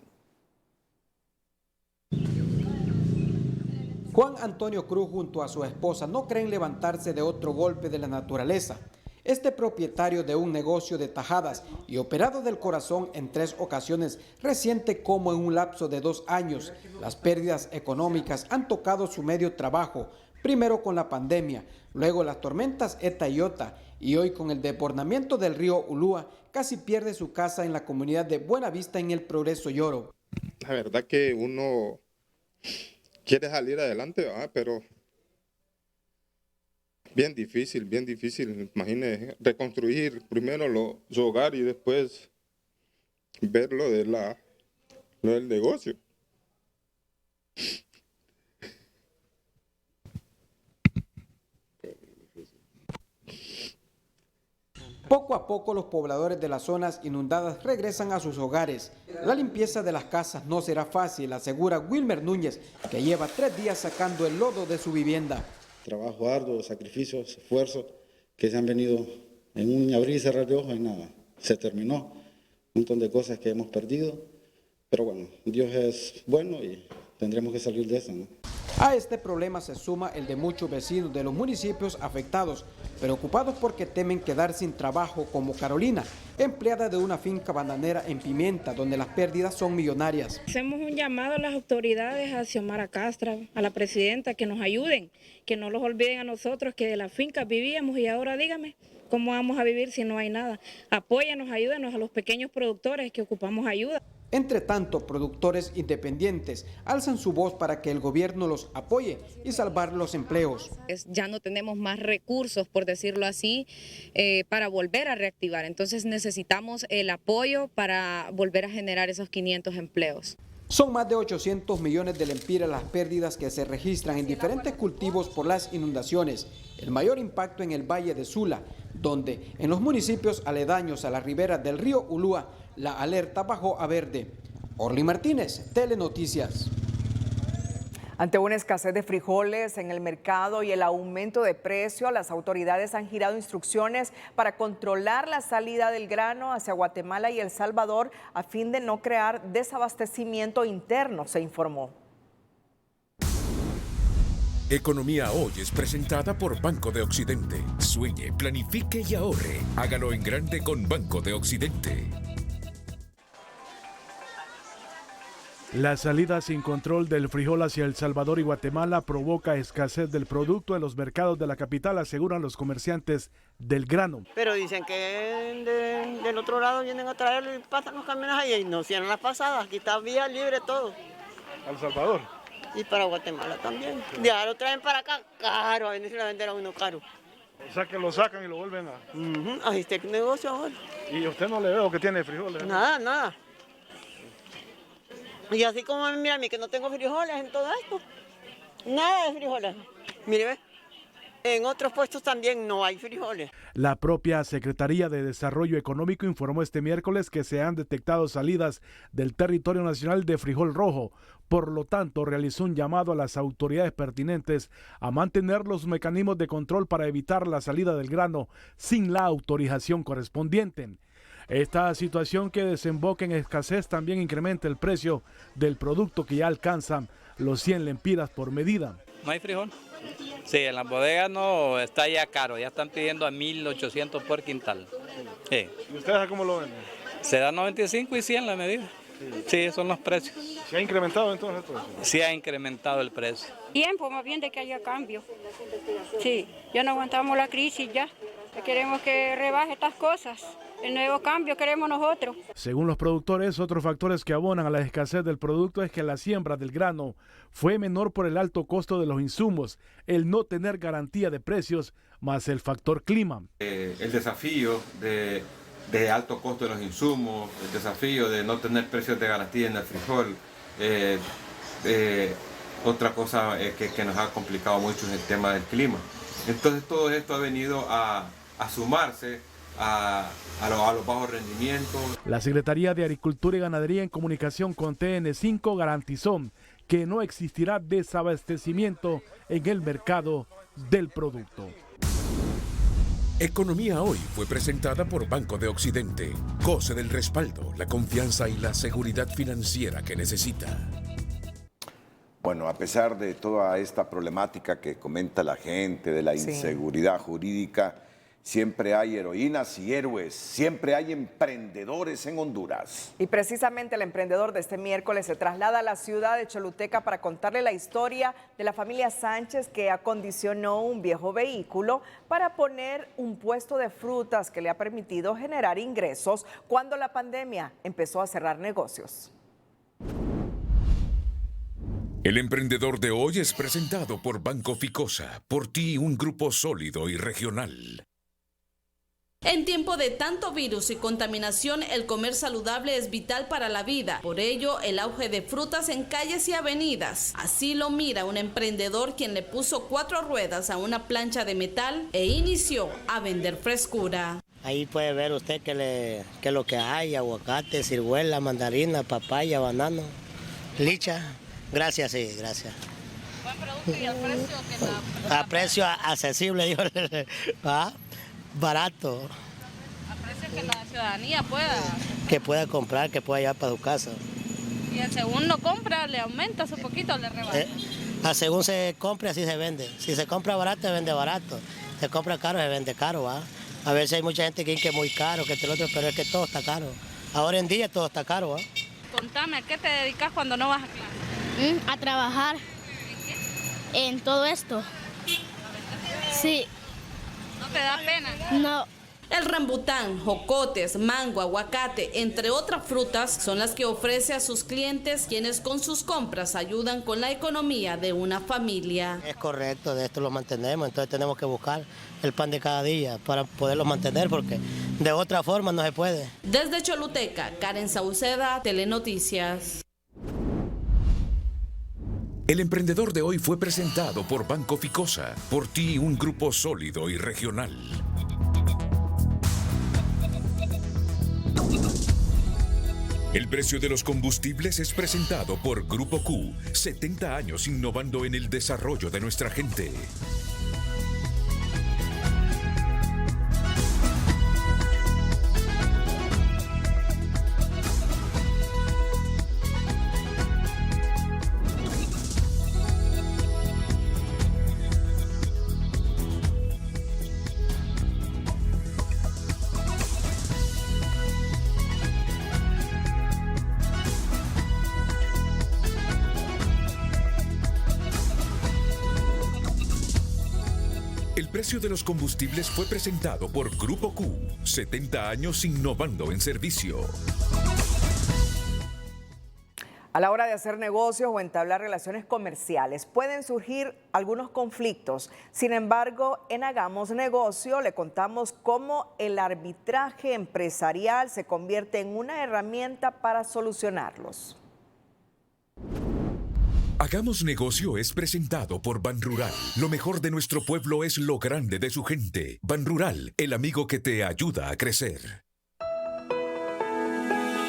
Juan Antonio Cruz junto a su esposa no creen levantarse de otro golpe de la naturaleza. Este propietario de un negocio de tajadas y operado del corazón en 3 ocasiones, reciente como en un lapso de 2 años, las pérdidas económicas han tocado su medio trabajo, primero con la pandemia, luego las tormentas Eta y Iota, y hoy con el desbordamiento del río Ulúa, casi pierde su casa en la comunidad de Buenavista en el Progreso Yoro. La verdad que uno quiere salir adelante, ¿verdad? Pero bien difícil, imagínese, reconstruir primero su hogar y después ver lo del negocio. Poco a poco los pobladores de las zonas inundadas regresan a sus hogares. La limpieza de las casas no será fácil, asegura Wilmer Núñez, que lleva 3 días sacando el lodo de su vivienda. Trabajo arduo, sacrificios, esfuerzos que se han venido en un abrir y cerrar de ojos y nada, se terminó. Un montón de cosas que hemos perdido, pero bueno, Dios es bueno y tendremos que salir de eso, ¿no? A este problema se suma el de muchos vecinos de los municipios afectados, preocupados porque temen quedar sin trabajo, como Carolina, empleada de una finca bananera en Pimienta, donde las pérdidas son millonarias. Hacemos un llamado a las autoridades, a Xiomara Castra, a la presidenta, que nos ayuden, que no los olviden a nosotros, que de la finca vivíamos y ahora dígame, ¿cómo vamos a vivir si no hay nada? Apóyanos, ayúdanos a los pequeños productores que ocupamos ayuda. Entre tanto, productores independientes alzan su voz para que el gobierno los apoye y salvar los empleos. Ya no tenemos más recursos, por decirlo así, para volver a reactivar. Entonces necesitamos el apoyo para volver a generar esos 500 empleos. Son más de 800 millones de lempiras las pérdidas que se registran en diferentes cultivos por las inundaciones. El mayor impacto en el Valle de Sula, donde en los municipios aledaños a la ribera del río Ulúa, la alerta bajó a verde. Orly Martínez, Telenoticias. Ante una escasez de frijoles en el mercado y el aumento de precio, las autoridades han girado instrucciones para controlar la salida del grano hacia Guatemala y El Salvador a fin de no crear desabastecimiento interno, se informó. Economía Hoy es presentada por Banco de Occidente. Sueñe, planifique y ahorre. Hágalo en grande con Banco de Occidente. La salida sin control del frijol hacia El Salvador y Guatemala provoca escasez del producto en los mercados de la capital, aseguran los comerciantes del grano. Pero dicen que del otro lado vienen a traerlo y pasan los camiones ahí y no cierran las pasadas. Aquí está vía libre todo. ¿A El Salvador? Y para Guatemala también. Ya lo traen para acá caro, a venir a vender a uno caro. O sea que lo sacan y lo vuelven a... Ahí está el negocio ahora. ¿Y usted no le veo que tiene frijoles? Nada, nada. Y así como mira a mí que no tengo frijoles en todo esto. Nada de frijoles. Mire, ve. En otros puestos también no hay frijoles. La propia Secretaría de Desarrollo Económico informó este miércoles que se han detectado salidas del territorio nacional de frijol rojo. Por lo tanto, realizó un llamado a las autoridades pertinentes a mantener los mecanismos de control para evitar la salida del grano sin la autorización correspondiente. Esta situación que desemboca en escasez también incrementa el precio del producto que ya alcanza los 100 lempiras por medida. ¿No hay frijol? Sí, en las bodegas no, está ya caro, ya están pidiendo a 1.800 por quintal. Sí. ¿Y ustedes cómo lo venden? Se da 95 y 100 la medida. Sí, esos son los precios. ¿Se ha incrementado entonces el precio? Sí ha incrementado el precio. Tiempo más bien de que haya cambio. Sí, ya no aguantamos la crisis ya. Queremos que rebaje estas cosas. El nuevo cambio queremos nosotros. Según los productores, otros factores que abonan a la escasez del producto es que la siembra del grano fue menor por el alto costo de los insumos, el no tener garantía de precios, más el factor clima. El desafío de alto costo de los insumos, el desafío de no tener precios de garantía en el frijol, otra cosa que nos ha complicado mucho es el tema del clima. Entonces todo esto ha venido a sumarse a los bajos rendimientos. La Secretaría de Agricultura y Ganadería, en comunicación con TN5, garantizó que no existirá desabastecimiento en el mercado del producto. Economía Hoy fue presentada por Banco de Occidente. Goce del respaldo, la confianza y la seguridad financiera que necesita. Bueno, a pesar de toda esta problemática que comenta la gente, de la inseguridad jurídica, siempre hay heroínas y héroes, siempre hay emprendedores en Honduras. Y precisamente el emprendedor de este miércoles se traslada a la ciudad de Choluteca para contarle la historia de la familia Sánchez, que acondicionó un viejo vehículo para poner un puesto de frutas que le ha permitido generar ingresos cuando la pandemia empezó a cerrar negocios. El emprendedor de hoy es presentado por Banco Ficosa, por ti un grupo sólido y regional. En tiempo de tanto virus y contaminación, el comer saludable es vital para la vida. Por ello, el auge de frutas en calles y avenidas. Así lo mira un emprendedor quien le puso 4 ruedas a una plancha de metal e inició a vender frescura. Ahí puede ver usted que lo que hay: aguacate, ciruela, mandarina, papaya, banano, licha. Gracias, sí, gracias. ¿Buen producto y al precio que a precio accesible, dijo. Barato. A precio que la ciudadanía pueda comprar, que pueda llevar para su casa. Y el segundo compra, le aumenta un poquito, le rebaja. Según se compre, así se vende. Si se compra barato, se vende barato. Se compra caro, se vende caro, ¿va? A veces hay mucha gente que dice que es muy caro, que el otro, pero es que todo está caro. Ahora en día todo está caro, ¿va? Contame, ¿a qué te dedicas cuando no vas a clase? A trabajar. En todo esto. Sí. ¿No te da pena? No. El rambután, jocotes, mango, aguacate, entre otras frutas, son las que ofrece a sus clientes, quienes con sus compras ayudan con la economía de una familia. Es correcto, de esto lo mantenemos, entonces tenemos que buscar el pan de cada día para poderlo mantener, porque de otra forma no se puede. Desde Choluteca, Karen Sauceda, Telenoticias. El emprendedor de hoy fue presentado por Banco Ficosa, por ti un grupo sólido y regional. El precio de los combustibles es presentado por Grupo Q, 70 años innovando en el desarrollo de nuestra gente. El precio de los combustibles fue presentado por Grupo Q, 70 años innovando en servicio. A la hora de hacer negocios o entablar relaciones comerciales pueden surgir algunos conflictos. Sin embargo, en Hagamos Negocio le contamos cómo el arbitraje empresarial se convierte en una herramienta para solucionarlos. Hagamos Negocio es presentado por Banrural. Lo mejor de nuestro pueblo es lo grande de su gente. Banrural, el amigo que te ayuda a crecer.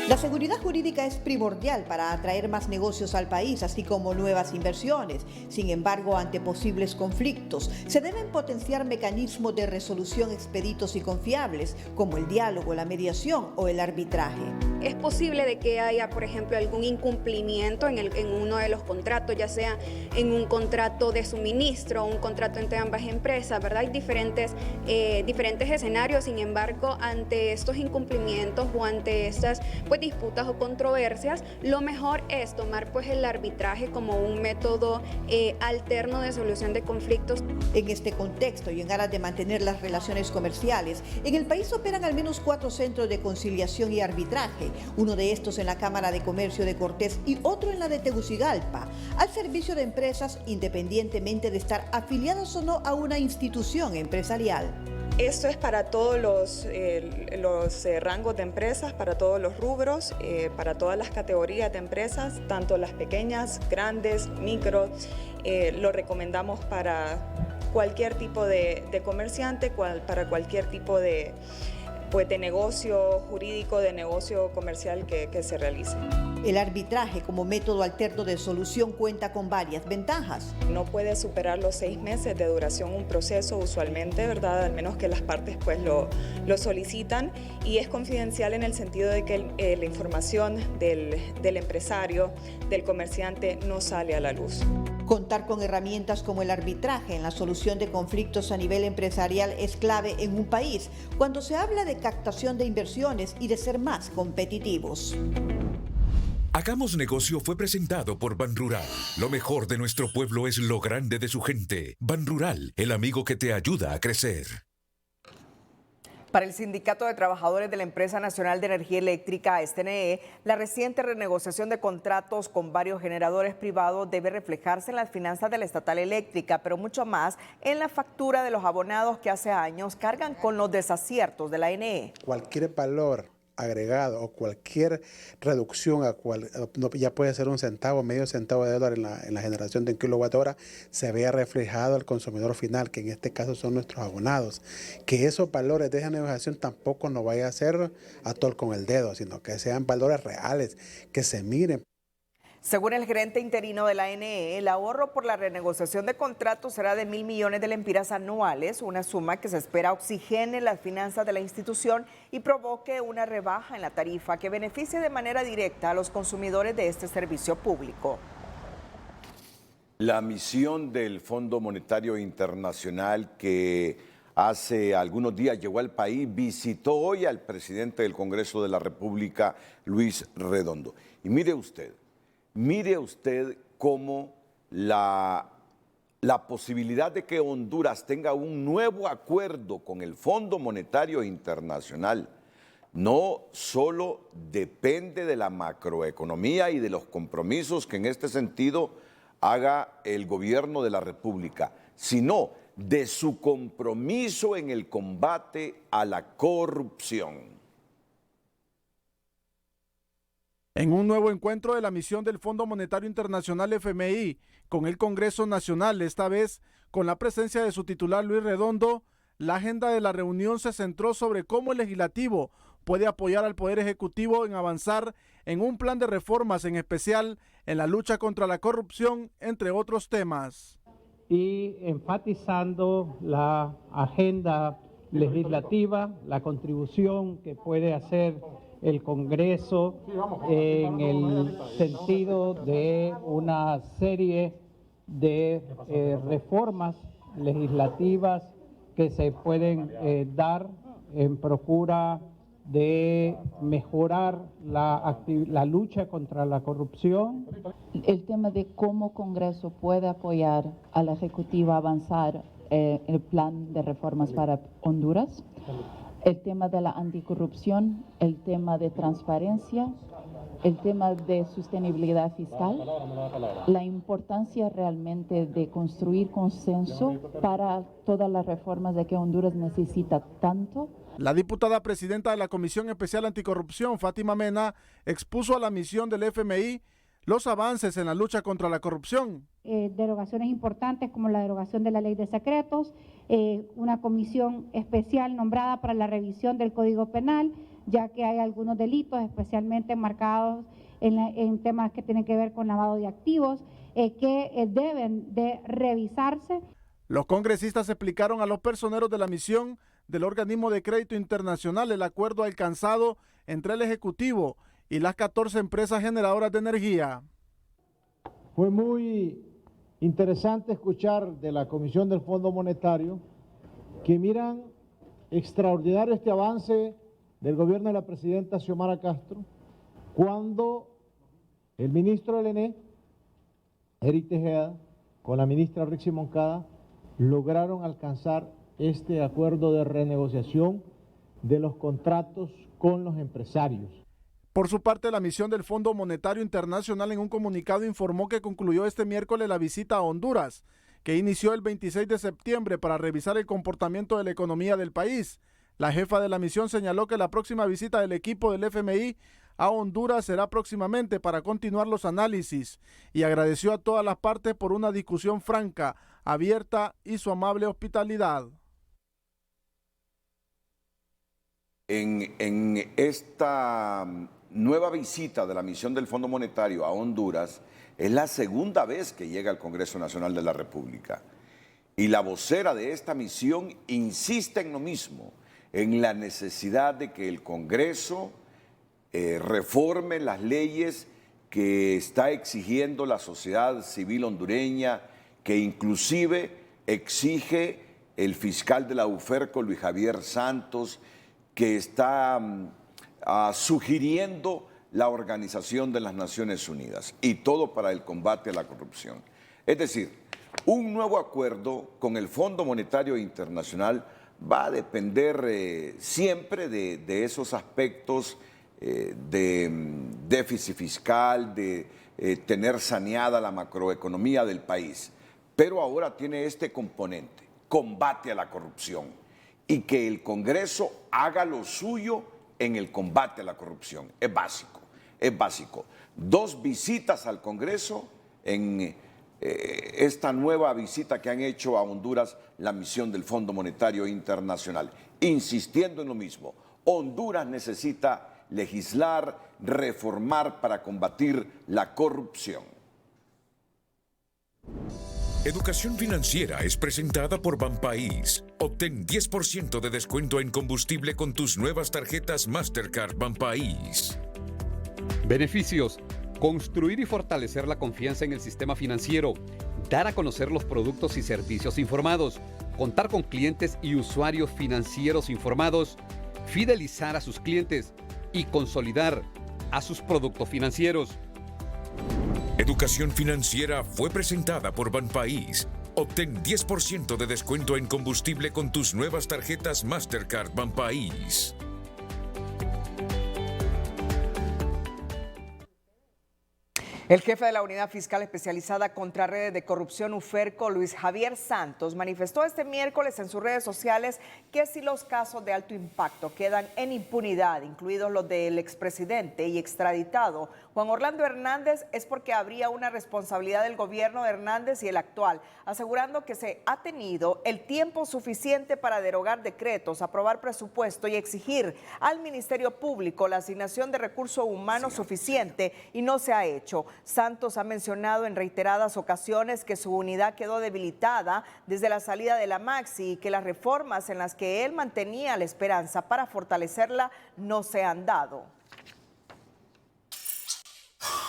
La seguridad jurídica es primordial para atraer más negocios al país, así como nuevas inversiones. Sin embargo, ante posibles conflictos, se deben potenciar mecanismos de resolución expeditos y confiables, como el diálogo, la mediación o el arbitraje. Es posible de que haya, por ejemplo, algún incumplimiento en uno de los contratos, ya sea en un contrato de suministro o un contrato entre ambas empresas, ¿verdad? Hay diferentes escenarios. Sin embargo, ante estos incumplimientos o ante estas disputas o controversias, lo mejor es tomar el arbitraje como un método alterno de solución de conflictos. En este contexto y en aras de mantener las relaciones comerciales, en el país operan al menos 4 centros de conciliación y arbitraje, uno de estos en la Cámara de Comercio de Cortés y otro en la de Tegucigalpa, al servicio de empresas independientemente de estar afiliadas o no a una institución empresarial. Esto es para todos los rangos de empresas, para todos los rubros, para todas las categorías de empresas, tanto las pequeñas, grandes, micro. Lo recomendamos para cualquier tipo de comerciante, para cualquier tipo de negocio jurídico, de negocio comercial que se realice. El arbitraje como método alterno de solución cuenta con varias ventajas. No puede superar los 6 meses de duración un proceso usualmente, ¿verdad? Al menos que las partes lo solicitan, y es confidencial en el sentido de que la información del empresario, del comerciante, no sale a la luz. Contar con herramientas como el arbitraje en la solución de conflictos a nivel empresarial es clave en un país cuando se habla de captación de inversiones y de ser más competitivos. Hagamos Negocio fue presentado por Banrural. Lo mejor de nuestro pueblo es lo grande de su gente. Banrural, el amigo que te ayuda a crecer. Para el Sindicato de Trabajadores de la Empresa Nacional de Energía Eléctrica, SNE, la reciente renegociación de contratos con varios generadores privados debe reflejarse en las finanzas de la estatal eléctrica, pero mucho más en la factura de los abonados que hace años cargan con los desaciertos de la ANE. Cualquier valor agregado o cualquier reducción, ya puede ser un centavo, medio centavo de dólar en la generación de un kilowatt hora, se vea reflejado al consumidor final, que en este caso son nuestros abonados. Que esos valores de esa negociación tampoco nos vaya a hacer atol con el dedo, sino que sean valores reales, que se miren. Según el gerente interino de la ANE, el ahorro por la renegociación de contratos será de 1.000 millones de lempiras anuales, una suma que se espera oxigene las finanzas de la institución y provoque una rebaja en la tarifa que beneficie de manera directa a los consumidores de este servicio público. La misión del Fondo Monetario Internacional, que hace algunos días llegó al país, visitó hoy al presidente del Congreso de la República, Luis Redondo. Y mire usted cómo la posibilidad de que Honduras tenga un nuevo acuerdo con el Fondo Monetario Internacional no solo depende de la macroeconomía y de los compromisos que en este sentido haga el gobierno de la República, sino de su compromiso en el combate a la corrupción. En un nuevo encuentro de la misión del Fondo Monetario Internacional FMI con el Congreso Nacional, esta vez con la presencia de su titular Luis Redondo, la agenda de la reunión se centró sobre cómo el legislativo puede apoyar al Poder Ejecutivo en avanzar en un plan de reformas, en especial en la lucha contra la corrupción, entre otros temas. Y enfatizando la agenda legislativa, la contribución que puede hacer el Congreso en el sentido de una serie de reformas legislativas que se pueden dar en procura de mejorar la lucha contra la corrupción. El tema de cómo Congreso puede apoyar al Ejecutivo a avanzar el plan de reformas para Honduras, el tema de la anticorrupción, el tema de transparencia, el tema de sostenibilidad fiscal, la importancia realmente de construir consenso para todas las reformas de que Honduras necesita tanto. La diputada presidenta de la Comisión Especial Anticorrupción, Fátima Mena, expuso a la misión del FMI los avances en la lucha contra la corrupción. Derogaciones importantes como la derogación de la ley de secretos, una comisión especial nombrada para la revisión del Código Penal, ya que hay algunos delitos especialmente marcados en temas que tienen que ver con lavado de activos, que deben de revisarse. Los congresistas explicaron a los personeros de la misión del Organismo de Crédito Internacional el acuerdo alcanzado entre el Ejecutivo y las 14 empresas generadoras de energía. Fue muy interesante escuchar de la Comisión del Fondo Monetario que miran extraordinario este avance del gobierno de la presidenta Xiomara Castro cuando el ministro del ENE, Eric Tejeda, con la ministra Rixi Moncada, lograron alcanzar este acuerdo de renegociación de los contratos con los empresarios. Por su parte, la misión del Fondo Monetario Internacional en un comunicado informó que concluyó este miércoles la visita a Honduras, que inició el 26 de septiembre para revisar el comportamiento de la economía del país. La jefa de la misión señaló que la próxima visita del equipo del FMI a Honduras será próximamente para continuar los análisis y agradeció a todas las partes por una discusión franca, abierta y su amable hospitalidad. En esta nueva visita de la misión del Fondo Monetario a Honduras, es la segunda vez que llega al Congreso Nacional de la República. Y la vocera de esta misión insiste en lo mismo, en la necesidad de que el Congreso reforme las leyes que está exigiendo la sociedad civil hondureña, que inclusive exige el fiscal de la UFERCO, Luis Javier Santos, que está sugiriendo la Organización de las Naciones Unidas, y todo para el combate a la corrupción. Es decir, un nuevo acuerdo con el Fondo Monetario Internacional va a depender siempre de esos aspectos de déficit fiscal, de tener saneada la macroeconomía del país. Pero ahora tiene este componente, combate a la corrupción, y que el Congreso haga lo suyo en el combate a la corrupción. Es básico, es básico. 2 visitas al Congreso en esta nueva visita que han hecho a Honduras la misión del Fondo Monetario Internacional, insistiendo en lo mismo. Honduras necesita legislar, reformar para combatir la corrupción. Educación Financiera es presentada por Banpaís. Obtén 10% de descuento en combustible con tus nuevas tarjetas Mastercard Banpaís. Beneficios: construir y fortalecer la confianza en el sistema financiero, dar a conocer los productos y servicios informados, contar con clientes y usuarios financieros informados, fidelizar a sus clientes y consolidar a sus productos financieros. Educación Financiera fue presentada por Banpaís. Obtén 10% de descuento en combustible con tus nuevas tarjetas Mastercard Banpaís. El jefe de la Unidad Fiscal Especializada contra Redes de Corrupción, UFERCO, Luis Javier Santos, manifestó este miércoles en sus redes sociales que si los casos de alto impacto quedan en impunidad, incluidos los del expresidente y extraditado Juan Orlando Hernández, es porque habría una responsabilidad del gobierno de Hernández y el actual, asegurando que se ha tenido el tiempo suficiente para derogar decretos, aprobar presupuesto y exigir al Ministerio Público la asignación de recursos humanos suficiente y no se ha hecho. Santos ha mencionado en reiteradas ocasiones que su unidad quedó debilitada desde la salida de la Maxi y que las reformas en las que él mantenía la esperanza para fortalecerla no se han dado.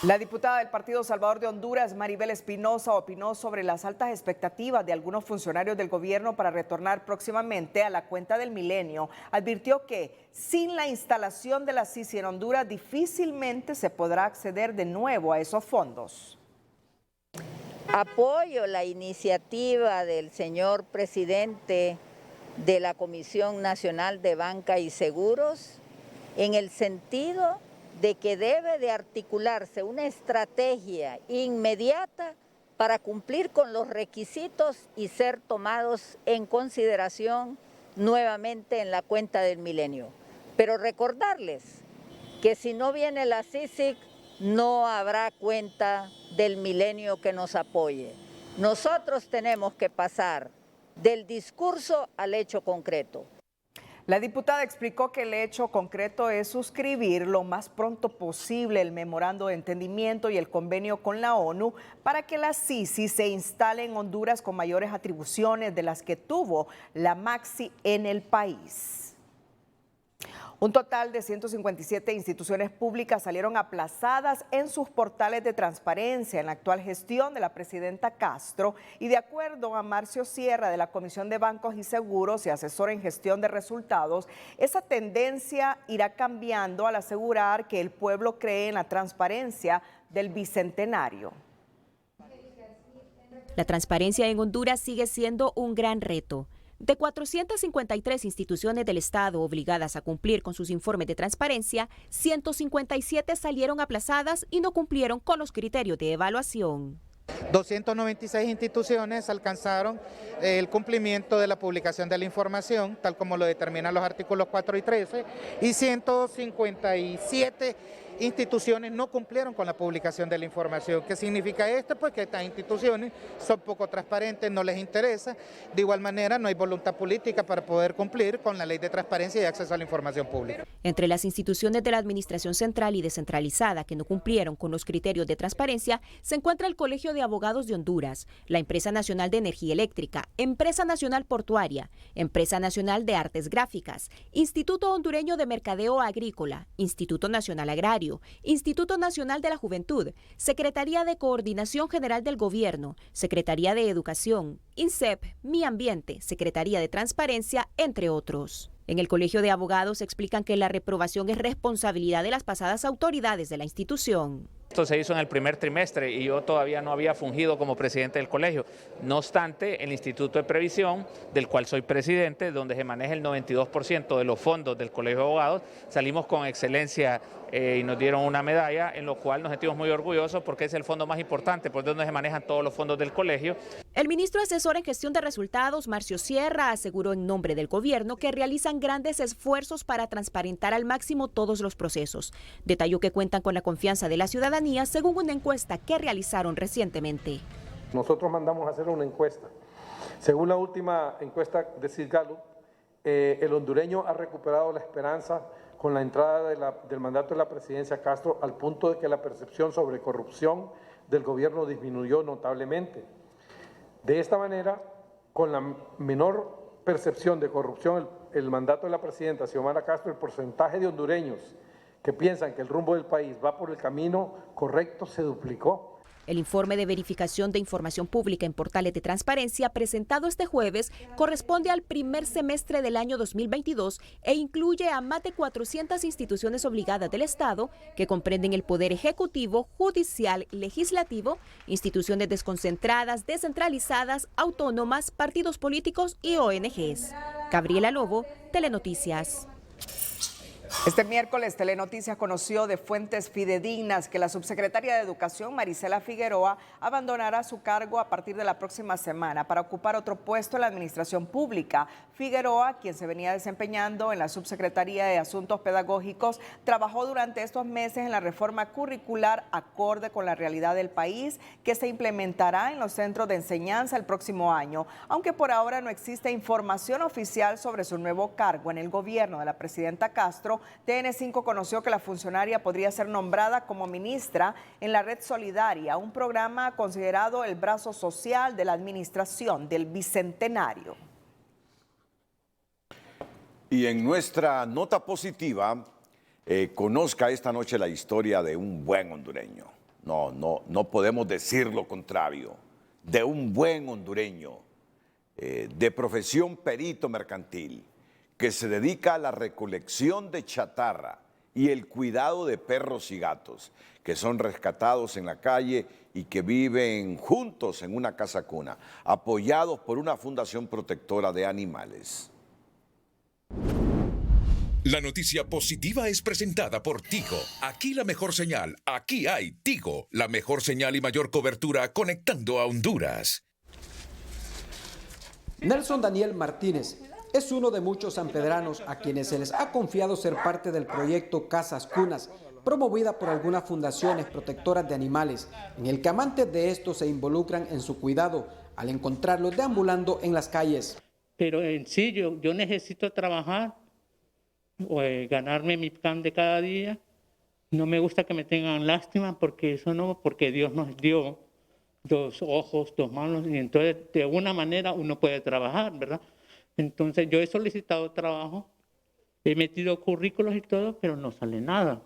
La diputada del Partido Salvador de Honduras, Maribel Espinosa, opinó sobre las altas expectativas de algunos funcionarios del gobierno para retornar próximamente a la cuenta del milenio. Advirtió que sin la instalación de la CICI en Honduras difícilmente se podrá acceder de nuevo a esos fondos. Apoyo la iniciativa del señor presidente de la Comisión Nacional de Banca y Seguros en el sentido de que debe de articularse una estrategia inmediata para cumplir con los requisitos y ser tomados en consideración nuevamente en la cuenta del milenio. Pero recordarles que si no viene la CICIG, no habrá cuenta del milenio que nos apoye. Nosotros tenemos que pasar del discurso al hecho concreto. La diputada explicó que el hecho concreto es suscribir lo más pronto posible el memorando de entendimiento y el convenio con la ONU para que la CICI se instale en Honduras con mayores atribuciones de las que tuvo la Maxi en el país. Un total de 157 instituciones públicas salieron aplazadas en sus portales de transparencia en la actual gestión de la presidenta Castro y de acuerdo a Marcio Sierra de la Comisión de Bancos y Seguros y asesor en gestión de resultados, esa tendencia irá cambiando al asegurar que el pueblo cree en la transparencia del bicentenario. La transparencia en Honduras sigue siendo un gran reto. De 453 instituciones del Estado obligadas a cumplir con sus informes de transparencia, 157 salieron aplazadas y no cumplieron con los criterios de evaluación. 296 instituciones alcanzaron el cumplimiento de la publicación de la información, tal como lo determinan los artículos 4 y 13, y 157 instituciones no cumplieron con la publicación de la información. ¿Qué significa esto? Pues que estas instituciones son poco transparentes, no les interesa. De igual manera, no hay voluntad política para poder cumplir con la ley de transparencia y acceso a la información pública. Entre las instituciones de la Administración Central y descentralizada que no cumplieron con los criterios de transparencia se encuentra el Colegio de Abogados de Honduras, la Empresa Nacional de Energía Eléctrica, Empresa Nacional Portuaria, Empresa Nacional de Artes Gráficas, Instituto Hondureño de Mercadeo Agrícola, Instituto Nacional Agrario, Instituto Nacional de la Juventud, Secretaría de Coordinación General del Gobierno, Secretaría de Educación, INSEP, Mi Ambiente, Secretaría de Transparencia, entre otros. En el Colegio de Abogados explican que la reprobación es responsabilidad de las pasadas autoridades de la institución. Esto se hizo en el primer trimestre y yo todavía no había fungido como presidente del colegio. No obstante, el Instituto de Previsión, del cual soy presidente, donde se maneja el 92% de los fondos del Colegio de Abogados, salimos con excelencia y nos dieron una medalla, en lo cual nos sentimos muy orgullosos porque es el fondo más importante, por donde se manejan todos los fondos del colegio. El ministro asesor en gestión de resultados, Marcio Sierra, aseguró en nombre del gobierno que realizan grandes esfuerzos para transparentar al máximo todos los procesos. Detalló que cuentan con la confianza de la ciudadanía según una encuesta que realizaron recientemente. Nosotros mandamos a hacer una encuesta. Según la última encuesta de Cisgallup, el hondureño ha recuperado la esperanza con la entrada del mandato de la presidencia Castro al punto de que la percepción sobre corrupción del gobierno disminuyó notablemente. De esta manera, con la menor percepción de corrupción, el mandato de la presidenta Xiomara Castro, el porcentaje de hondureños que piensan que el rumbo del país va por el camino correcto se duplicó. El informe de verificación de información pública en portales de transparencia presentado este jueves corresponde al primer semestre del año 2022 e incluye a más de 400 instituciones obligadas del Estado que comprenden el Poder Ejecutivo, Judicial, Legislativo, instituciones desconcentradas, descentralizadas, autónomas, partidos políticos y ONGs. Gabriela Lobo, Telenoticias. Este miércoles Telenoticias conoció de fuentes fidedignas que la subsecretaria de Educación, Marisela Figueroa, abandonará su cargo a partir de la próxima semana para ocupar otro puesto en la administración pública. Figueroa, quien se venía desempeñando en la Subsecretaría de Asuntos Pedagógicos, trabajó durante estos meses en la reforma curricular acorde con la realidad del país que se implementará en los centros de enseñanza el próximo año. Aunque por ahora no existe información oficial sobre su nuevo cargo en el gobierno de la presidenta Castro, TN5 conoció que la funcionaria podría ser nombrada como ministra en la Red Solidaria, un programa considerado el brazo social de la administración del Bicentenario. Y en nuestra nota positiva, conozca esta noche la historia de un buen hondureño. No podemos decir lo contrario. De un buen hondureño, de profesión perito mercantil, que se dedica a la recolección de chatarra y el cuidado de perros y gatos, que son rescatados en la calle y que viven juntos en una casa cuna, apoyados por una fundación protectora de animales. La noticia positiva es presentada por Tigo. Aquí la mejor señal, aquí hay Tigo, la mejor señal y mayor cobertura conectando a Honduras. Nelson Daniel Martínez es uno de muchos sanpedranos a quienes se les ha confiado ser parte del proyecto Casas Cunas, promovida por algunas fundaciones protectoras de animales, en el que amantes de estos se involucran en su cuidado al encontrarlos deambulando en las calles. Pero en sí yo necesito trabajar, ganarme mi pan de cada día. No me gusta que me tengan lástima porque eso no, porque Dios nos dio 2 ojos, 2 manos, y entonces de alguna manera uno puede trabajar, ¿verdad? Entonces yo he solicitado trabajo, he metido currículos y todo, pero no sale nada.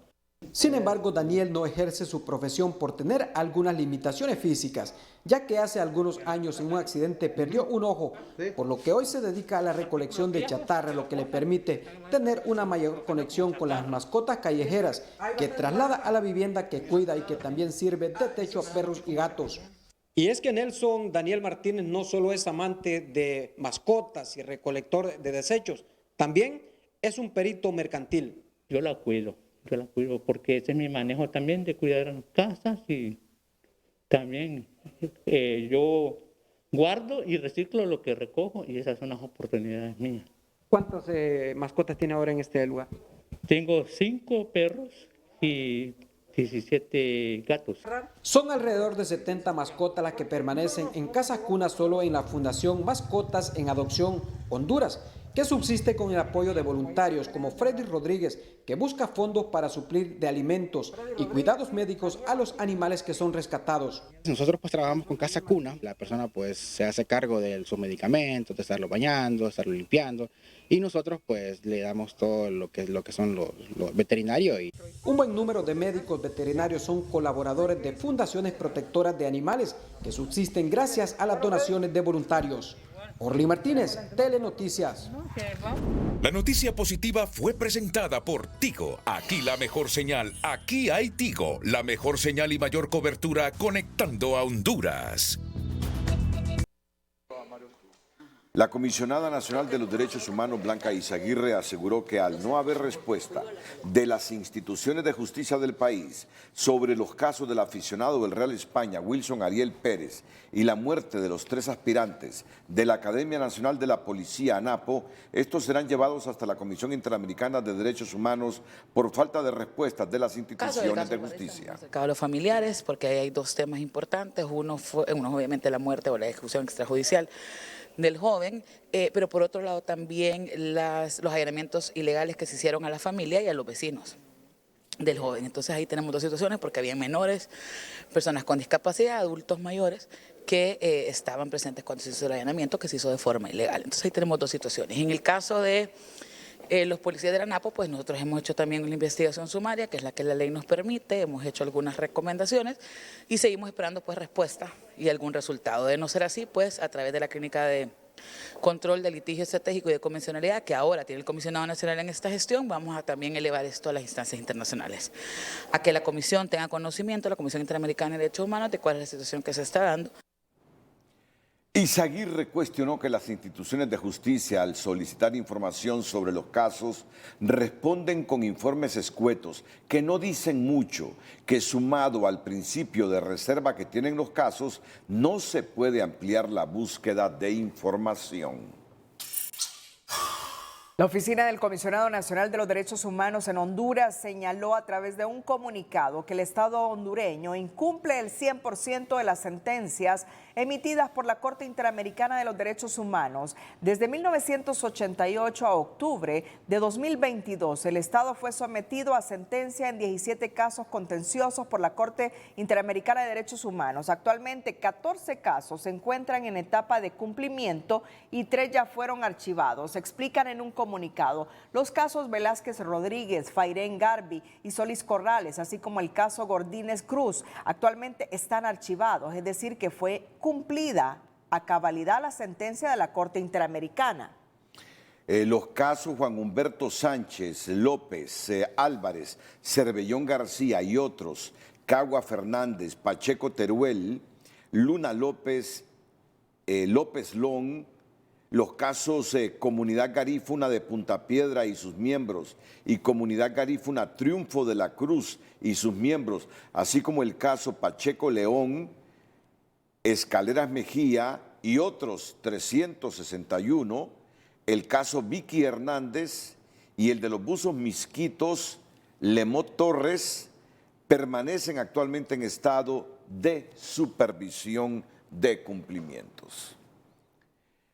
Sin embargo, Daniel no ejerce su profesión por tener algunas limitaciones físicas, ya que hace algunos años en un accidente perdió un ojo, por lo que hoy se dedica a la recolección de chatarra, lo que le permite tener una mayor conexión con las mascotas callejeras que traslada a la vivienda que cuida y que también sirve de techo a perros y gatos. Y es que Nelson Daniel Martínez no solo es amante de mascotas y recolector de desechos, también es un perito mercantil. Yo la cuido porque ese es mi manejo también de cuidar casas y también yo guardo y reciclo lo que recojo y esas son las oportunidades mías. ¿Cuántas mascotas tiene ahora en este lugar? Tengo 5 perros y 17 gatos. Son alrededor de 70 mascotas las que permanecen en Casas Cunas solo en la Fundación Mascotas en Adopción Honduras, que subsiste con el apoyo de voluntarios como Freddy Rodríguez, que busca fondos para suplir de alimentos y cuidados médicos a los animales que son rescatados. Nosotros pues trabajamos con Casa Cuna, la persona pues se hace cargo de sus medicamentos, de estarlo bañando, de estarlo limpiando, y nosotros pues le damos todo lo que son los veterinarios. Un buen número de médicos veterinarios son colaboradores de fundaciones protectoras de animales que subsisten gracias a las donaciones de voluntarios. Orly Martínez, Telenoticias. La noticia positiva fue presentada por Tigo. Aquí la mejor señal, aquí hay Tigo, la mejor señal y mayor cobertura conectando a Honduras. La comisionada nacional de los derechos humanos, Blanca Izaguirre, aseguró que al no haber respuesta de las instituciones de justicia del país sobre los casos del aficionado del Real España, Wilson Ariel Pérez, y la muerte de los 3 aspirantes de la Academia Nacional de la Policía, ANAPO, estos serán llevados hasta la Comisión Interamericana de Derechos Humanos por falta de respuestas de las instituciones de justicia. A los familiares, porque hay 2 temas importantes, uno obviamente la muerte o la ejecución extrajudicial del joven, pero por otro lado también los allanamientos ilegales que se hicieron a la familia y a los vecinos del joven. Entonces ahí tenemos 2 situaciones porque había menores, personas con discapacidad, adultos mayores que estaban presentes cuando se hizo el allanamiento, que se hizo de forma ilegal. Entonces ahí tenemos 2 situaciones. En el caso de los policías de la ANAPO, pues nosotros hemos hecho también una investigación sumaria, que es la que la ley nos permite, hemos hecho algunas recomendaciones y seguimos esperando pues respuesta y algún resultado. De no ser así, pues a través de la Clínica de Control de Litigio Estratégico y de Convencionalidad, que ahora tiene el Comisionado Nacional en esta gestión, vamos a también elevar esto a las instancias internacionales, a que la Comisión tenga conocimiento, la Comisión Interamericana de Derechos Humanos, de cuál es la situación que se está dando. Izaguirre cuestionó que las instituciones de justicia, al solicitar información sobre los casos, responden con informes escuetos que no dicen mucho, que sumado al principio de reserva que tienen los casos, no se puede ampliar la búsqueda de información. La Oficina del Comisionado Nacional de los Derechos Humanos en Honduras señaló a través de un comunicado que el Estado hondureño incumple el 100% de las sentencias emitidas por la Corte Interamericana de los Derechos Humanos. Desde 1988 a octubre de 2022, el Estado fue sometido a sentencia en 17 casos contenciosos por la Corte Interamericana de Derechos Humanos. Actualmente, 14 casos se encuentran en etapa de cumplimiento y 3 ya fueron archivados. Explican en un comunicado los casos Velázquez Rodríguez, Fairén Garbi y Solís Corrales, así como el caso Gordínez Cruz, actualmente están archivados, es decir, que fue cumplida a cabalidad la sentencia de la Corte Interamericana. Los casos Juan Humberto Sánchez, López, Álvarez, Cervellón García y otros, Cagua Fernández, Pacheco Teruel, Luna López, López Long, los casos Comunidad Garífuna de Punta Piedra y sus miembros y Comunidad Garífuna Triunfo de la Cruz y sus miembros, así como el caso Pacheco León, Escaleras Mejía y otros 361, el caso Vicky Hernández y el de los buzos Misquitos, Lemot Torres, permanecen actualmente en estado de supervisión de cumplimientos.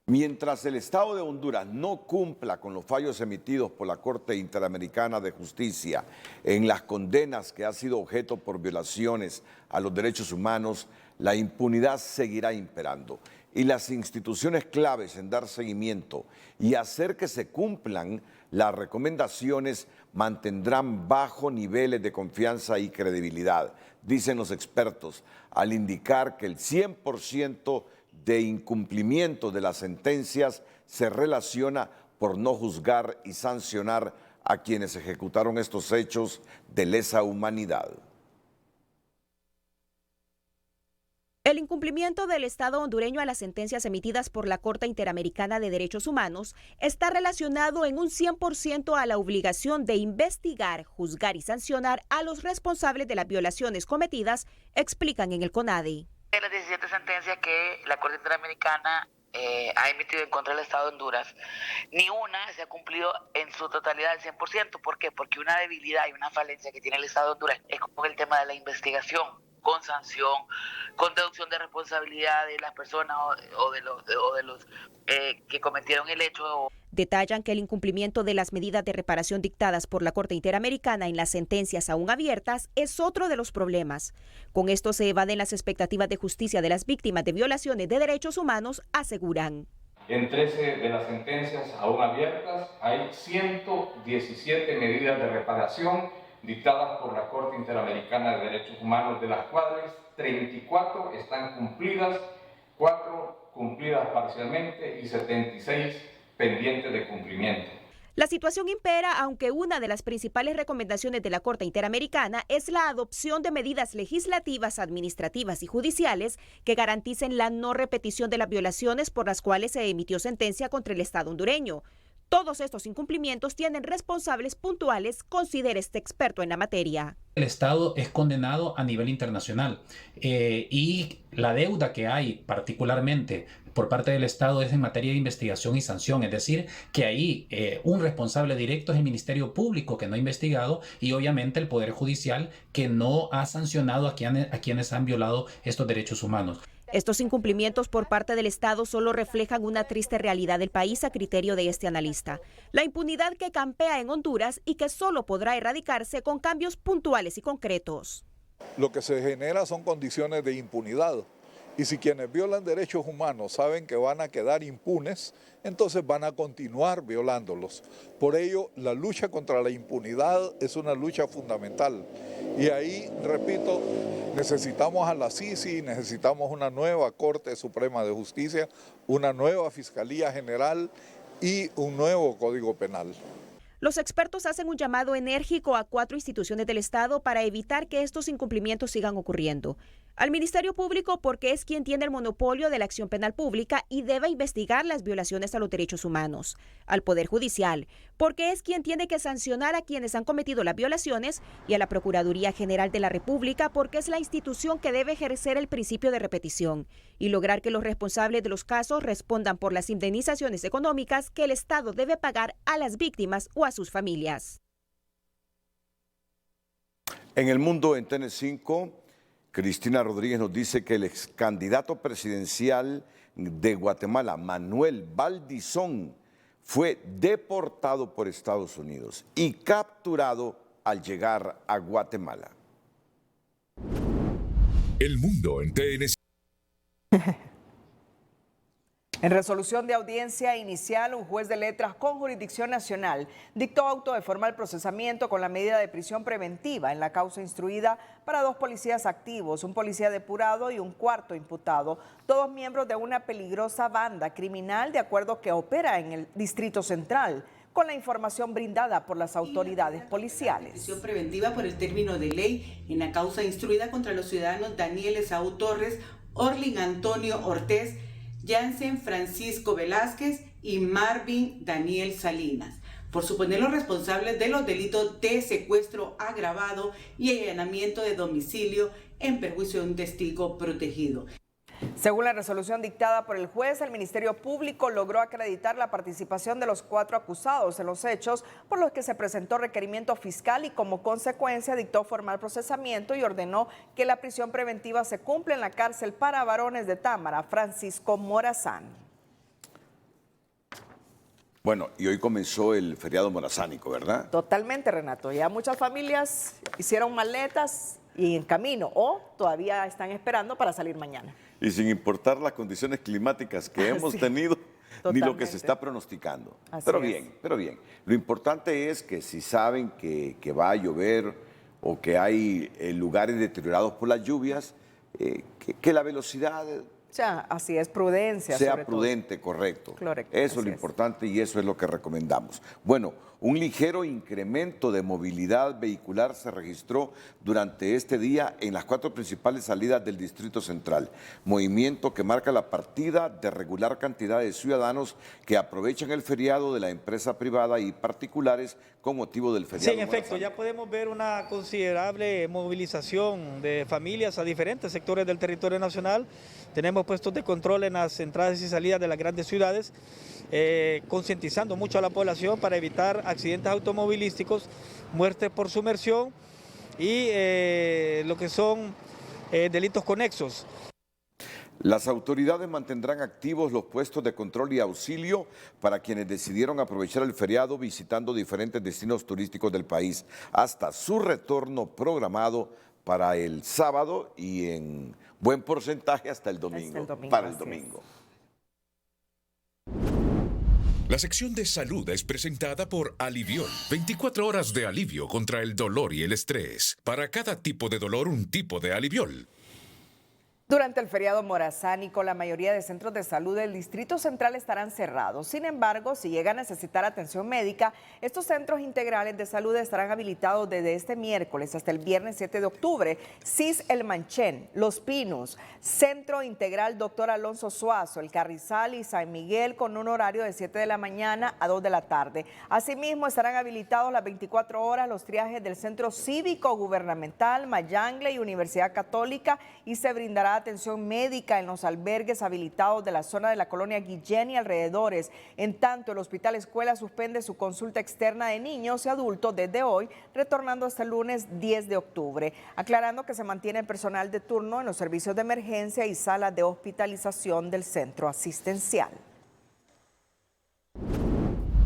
Mientras el Estado de Honduras no cumpla con los fallos emitidos por la Corte Interamericana de Justicia en las condenas que ha sido objeto por violaciones a los derechos humanos, la impunidad seguirá imperando y las instituciones claves en dar seguimiento y hacer que se cumplan las recomendaciones mantendrán bajos niveles de confianza y credibilidad, dicen los expertos, al indicar que el 100% de incumplimiento de las sentencias se relaciona por no juzgar y sancionar a quienes ejecutaron estos hechos de lesa humanidad. El incumplimiento del Estado hondureño a las sentencias emitidas por la Corte Interamericana de Derechos Humanos está relacionado en un 100% a la obligación de investigar, juzgar y sancionar a los responsables de las violaciones cometidas, explican en el CONADE. De las 17 sentencias que la Corte Interamericana ha emitido en contra del Estado de Honduras, ni una se ha cumplido en su totalidad al 100%. ¿Por qué? Porque una debilidad y una falencia que tiene el Estado de Honduras es con el tema de la investigación, con sanción, con deducción de responsabilidad de las personas o de los que cometieron el hecho. Detallan que el incumplimiento de las medidas de reparación dictadas por la Corte Interamericana en las sentencias aún abiertas es otro de los problemas. Con esto se evaden las expectativas de justicia de las víctimas de violaciones de derechos humanos, aseguran. En 13 de las sentencias aún abiertas hay 117 medidas de reparación dictadas por la Corte Interamericana de Derechos Humanos, de las cuales 34 están cumplidas, 4 cumplidas parcialmente y 76 pendientes de cumplimiento. La situación impera, aunque una de las principales recomendaciones de la Corte Interamericana es la adopción de medidas legislativas, administrativas y judiciales que garanticen la no repetición de las violaciones por las cuales se emitió sentencia contra el Estado hondureño. Todos estos incumplimientos tienen responsables puntuales, considera este experto en la materia. El Estado es condenado a nivel internacional y la deuda que hay particularmente por parte del Estado es en materia de investigación y sanción, es decir, que ahí un responsable directo es el Ministerio Público que no ha investigado y obviamente el Poder Judicial que no ha sancionado a quienes han violado estos derechos humanos. Estos incumplimientos por parte del Estado solo reflejan una triste realidad del país a criterio de este analista. La impunidad que campea en Honduras y que solo podrá erradicarse con cambios puntuales y concretos. Lo que se genera son condiciones de impunidad. Y si quienes violan derechos humanos saben que van a quedar impunes, entonces van a continuar violándolos. Por ello, la lucha contra la impunidad es una lucha fundamental. Y ahí, repito, necesitamos a la CICI, necesitamos una nueva Corte Suprema de Justicia, una nueva Fiscalía General y un nuevo Código Penal. Los expertos hacen un llamado enérgico a 4 instituciones del Estado para evitar que estos incumplimientos sigan ocurriendo. Al Ministerio Público porque es quien tiene el monopolio de la acción penal pública y debe investigar las violaciones a los derechos humanos. Al Poder Judicial porque es quien tiene que sancionar a quienes han cometido las violaciones, y a la Procuraduría General de la República porque es la institución que debe ejercer el principio de repetición y lograr que los responsables de los casos respondan por las indemnizaciones económicas que el Estado debe pagar a las víctimas o a sus familias. En el mundo, en TN5, Cristina Rodríguez nos dice que el ex candidato presidencial de Guatemala, Manuel Valdizón, fue deportado por Estados Unidos y capturado al llegar a Guatemala. El mundo en TN5. En resolución de audiencia inicial, un juez de letras con jurisdicción nacional dictó auto de formal procesamiento con la medida de prisión preventiva en la causa instruida para 2 policías activos, un policía depurado y un cuarto imputado, todos miembros de una peligrosa banda criminal de acuerdo que opera en el Distrito Central, con la información brindada por las autoridades policiales. Prisión preventiva por el término de ley en la causa instruida contra los ciudadanos Daniel Esaú Torres, Orlin Antonio Ortiz, Jansen Francisco Velázquez y Marvin Daniel Salinas, por suponerlos responsables de los delitos de secuestro agravado y allanamiento de domicilio en perjuicio de un testigo protegido. Según la resolución dictada por el juez, el Ministerio Público logró acreditar la participación de los 4 acusados en los hechos por los que se presentó requerimiento fiscal y como consecuencia dictó formal procesamiento y ordenó que la prisión preventiva se cumpla en la cárcel para varones de Támara, Francisco Morazán. Bueno, y hoy comenzó el feriado morazánico, ¿verdad? Totalmente, Renato. Ya muchas familias hicieron maletas y en camino o todavía están esperando para salir mañana. Y sin importar las condiciones climáticas que hemos tenido, ni lo que se está pronosticando. Pero bien. Lo importante es que si saben que va a llover o que hay lugares deteriorados por las lluvias, que la velocidad así es, prudencia. Sea prudente, correcto. Eso es lo importante y eso es lo que recomendamos. Bueno, un ligero incremento de movilidad vehicular se registró durante este día en las 4 principales salidas del Distrito Central. Movimiento que marca la partida de regular cantidad de ciudadanos que aprovechan el feriado de la empresa privada y particulares con motivo del feriado. Sí, en efecto, ya podemos ver una considerable movilización de familias a diferentes sectores del territorio nacional. Tenemos puestos de control en las entradas y salidas de las grandes ciudades, concientizando mucho a la población para evitar accidentes automovilísticos, muertes por sumersión y lo que son delitos conexos. Las autoridades mantendrán activos los puestos de control y auxilio para quienes decidieron aprovechar el feriado visitando diferentes destinos turísticos del país, hasta su retorno programado para el sábado y en buen porcentaje hasta el domingo, para el domingo. La sección de salud es presentada por Aliviol. 24 horas de alivio contra el dolor y el estrés. Para cada tipo de dolor, un tipo de Aliviol. Durante el feriado morazánico, la mayoría de centros de salud del Distrito Central estarán cerrados. Sin embargo, si llega a necesitar atención médica, estos centros integrales de salud estarán habilitados desde este miércoles hasta el viernes 7 de octubre. CIS El Manchén, Los Pinos, Centro Integral Dr. Alonso Suazo, El Carrizal y San Miguel con un horario de 7 de la mañana a 2 de la tarde. Asimismo, estarán habilitados las 24 horas los triajes del Centro Cívico Gubernamental, Mayangle y Universidad Católica y se brindará atención médica en los albergues habilitados de la zona de la colonia Guillén y alrededores. En tanto, el Hospital Escuela suspende su consulta externa de niños y adultos desde hoy, retornando hasta el lunes 10 de octubre, aclarando que se mantiene personal de turno en los servicios de emergencia y salas de hospitalización del centro asistencial.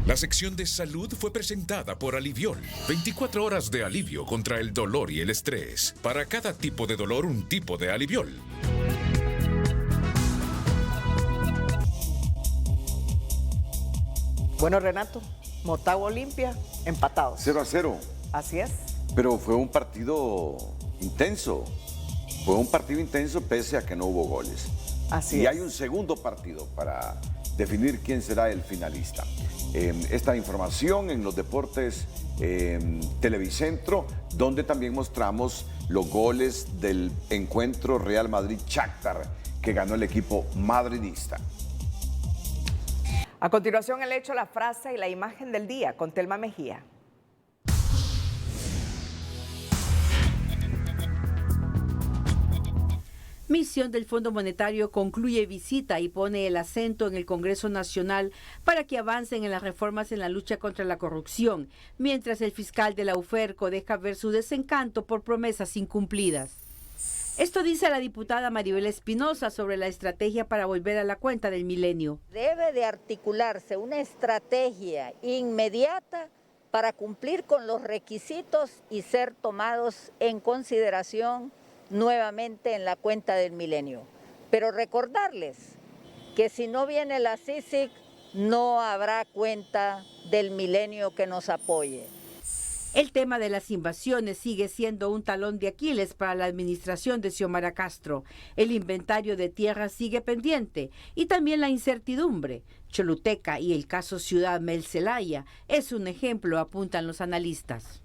La sección de salud fue presentada por Aliviol. 24 horas de alivio contra el dolor y el estrés. Para cada tipo de dolor, un tipo de Aliviol. Bueno, Renato, Motagua Olimpia, empatados. 0-0. Así es. Pero fue un partido intenso. Fue un partido intenso pese a que no hubo goles. Así y es. hay un segundo partido para definir quién será el finalista. Esta información en los deportes Televicentro, donde también mostramos los goles del encuentro Real Madrid-Shakhtar que ganó el equipo madridista. A continuación, el hecho, la frase y la imagen del día con Telma Mejía. Misión del Fondo Monetario concluye visita y pone el acento en el Congreso Nacional para que avancen en las reformas en la lucha contra la corrupción, mientras el fiscal de la UFERCO deja ver su desencanto por promesas incumplidas. Esto dice la diputada Maribel Espinosa sobre la estrategia para volver a la cuenta del milenio. Debe de articularse una estrategia inmediata para cumplir con los requisitos y ser tomados en consideración nuevamente en la cuenta del milenio. Pero recordarles que si no viene la CICIG, no habrá cuenta del milenio que nos apoye. El tema de las invasiones sigue siendo un talón de Aquiles para la administración de Xiomara Castro. El inventario de tierras sigue pendiente y también la incertidumbre. Choluteca y el caso Ciudad Mel Zelaya es un ejemplo, apuntan los analistas.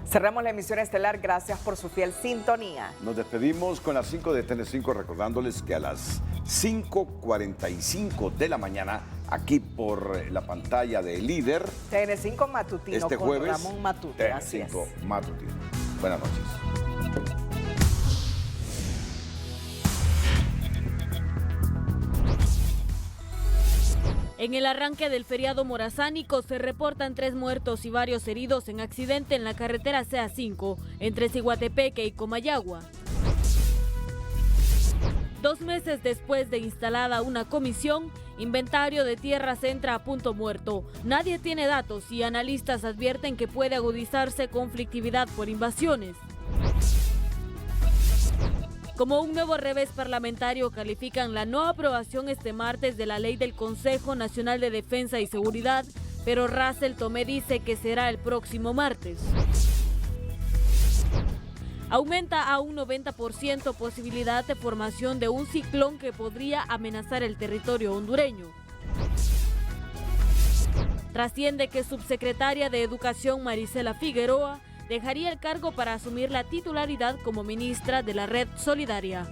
Cerramos la emisión estelar. Gracias por su fiel sintonía. Nos despedimos con las 5 de TN5, recordándoles que a las 5:45 de la mañana, aquí por la pantalla de Líder, TN5 Matutino este con jueves, Ramón Matute. Así es. TN5 Matutino. Buenas noches. En el arranque del feriado morazánico se reportan 3 muertos y varios heridos en accidente en la carretera CA5 entre Ciguatepeque y Comayagua. 2 meses después de instalada una comisión, inventario de tierras entra a punto muerto. Nadie tiene datos y analistas advierten que puede agudizarse conflictividad por invasiones. Como un nuevo revés parlamentario, califican la no aprobación este martes de la ley del Consejo Nacional de Defensa y Seguridad, pero Russell Tomé dice que será el próximo martes. Aumenta a un 90% posibilidad de formación de un ciclón que podría amenazar el territorio hondureño. Trasciende que subsecretaria de Educación Marisela Figueroa dejaría el cargo para asumir la titularidad como ministra de la Red Solidaria.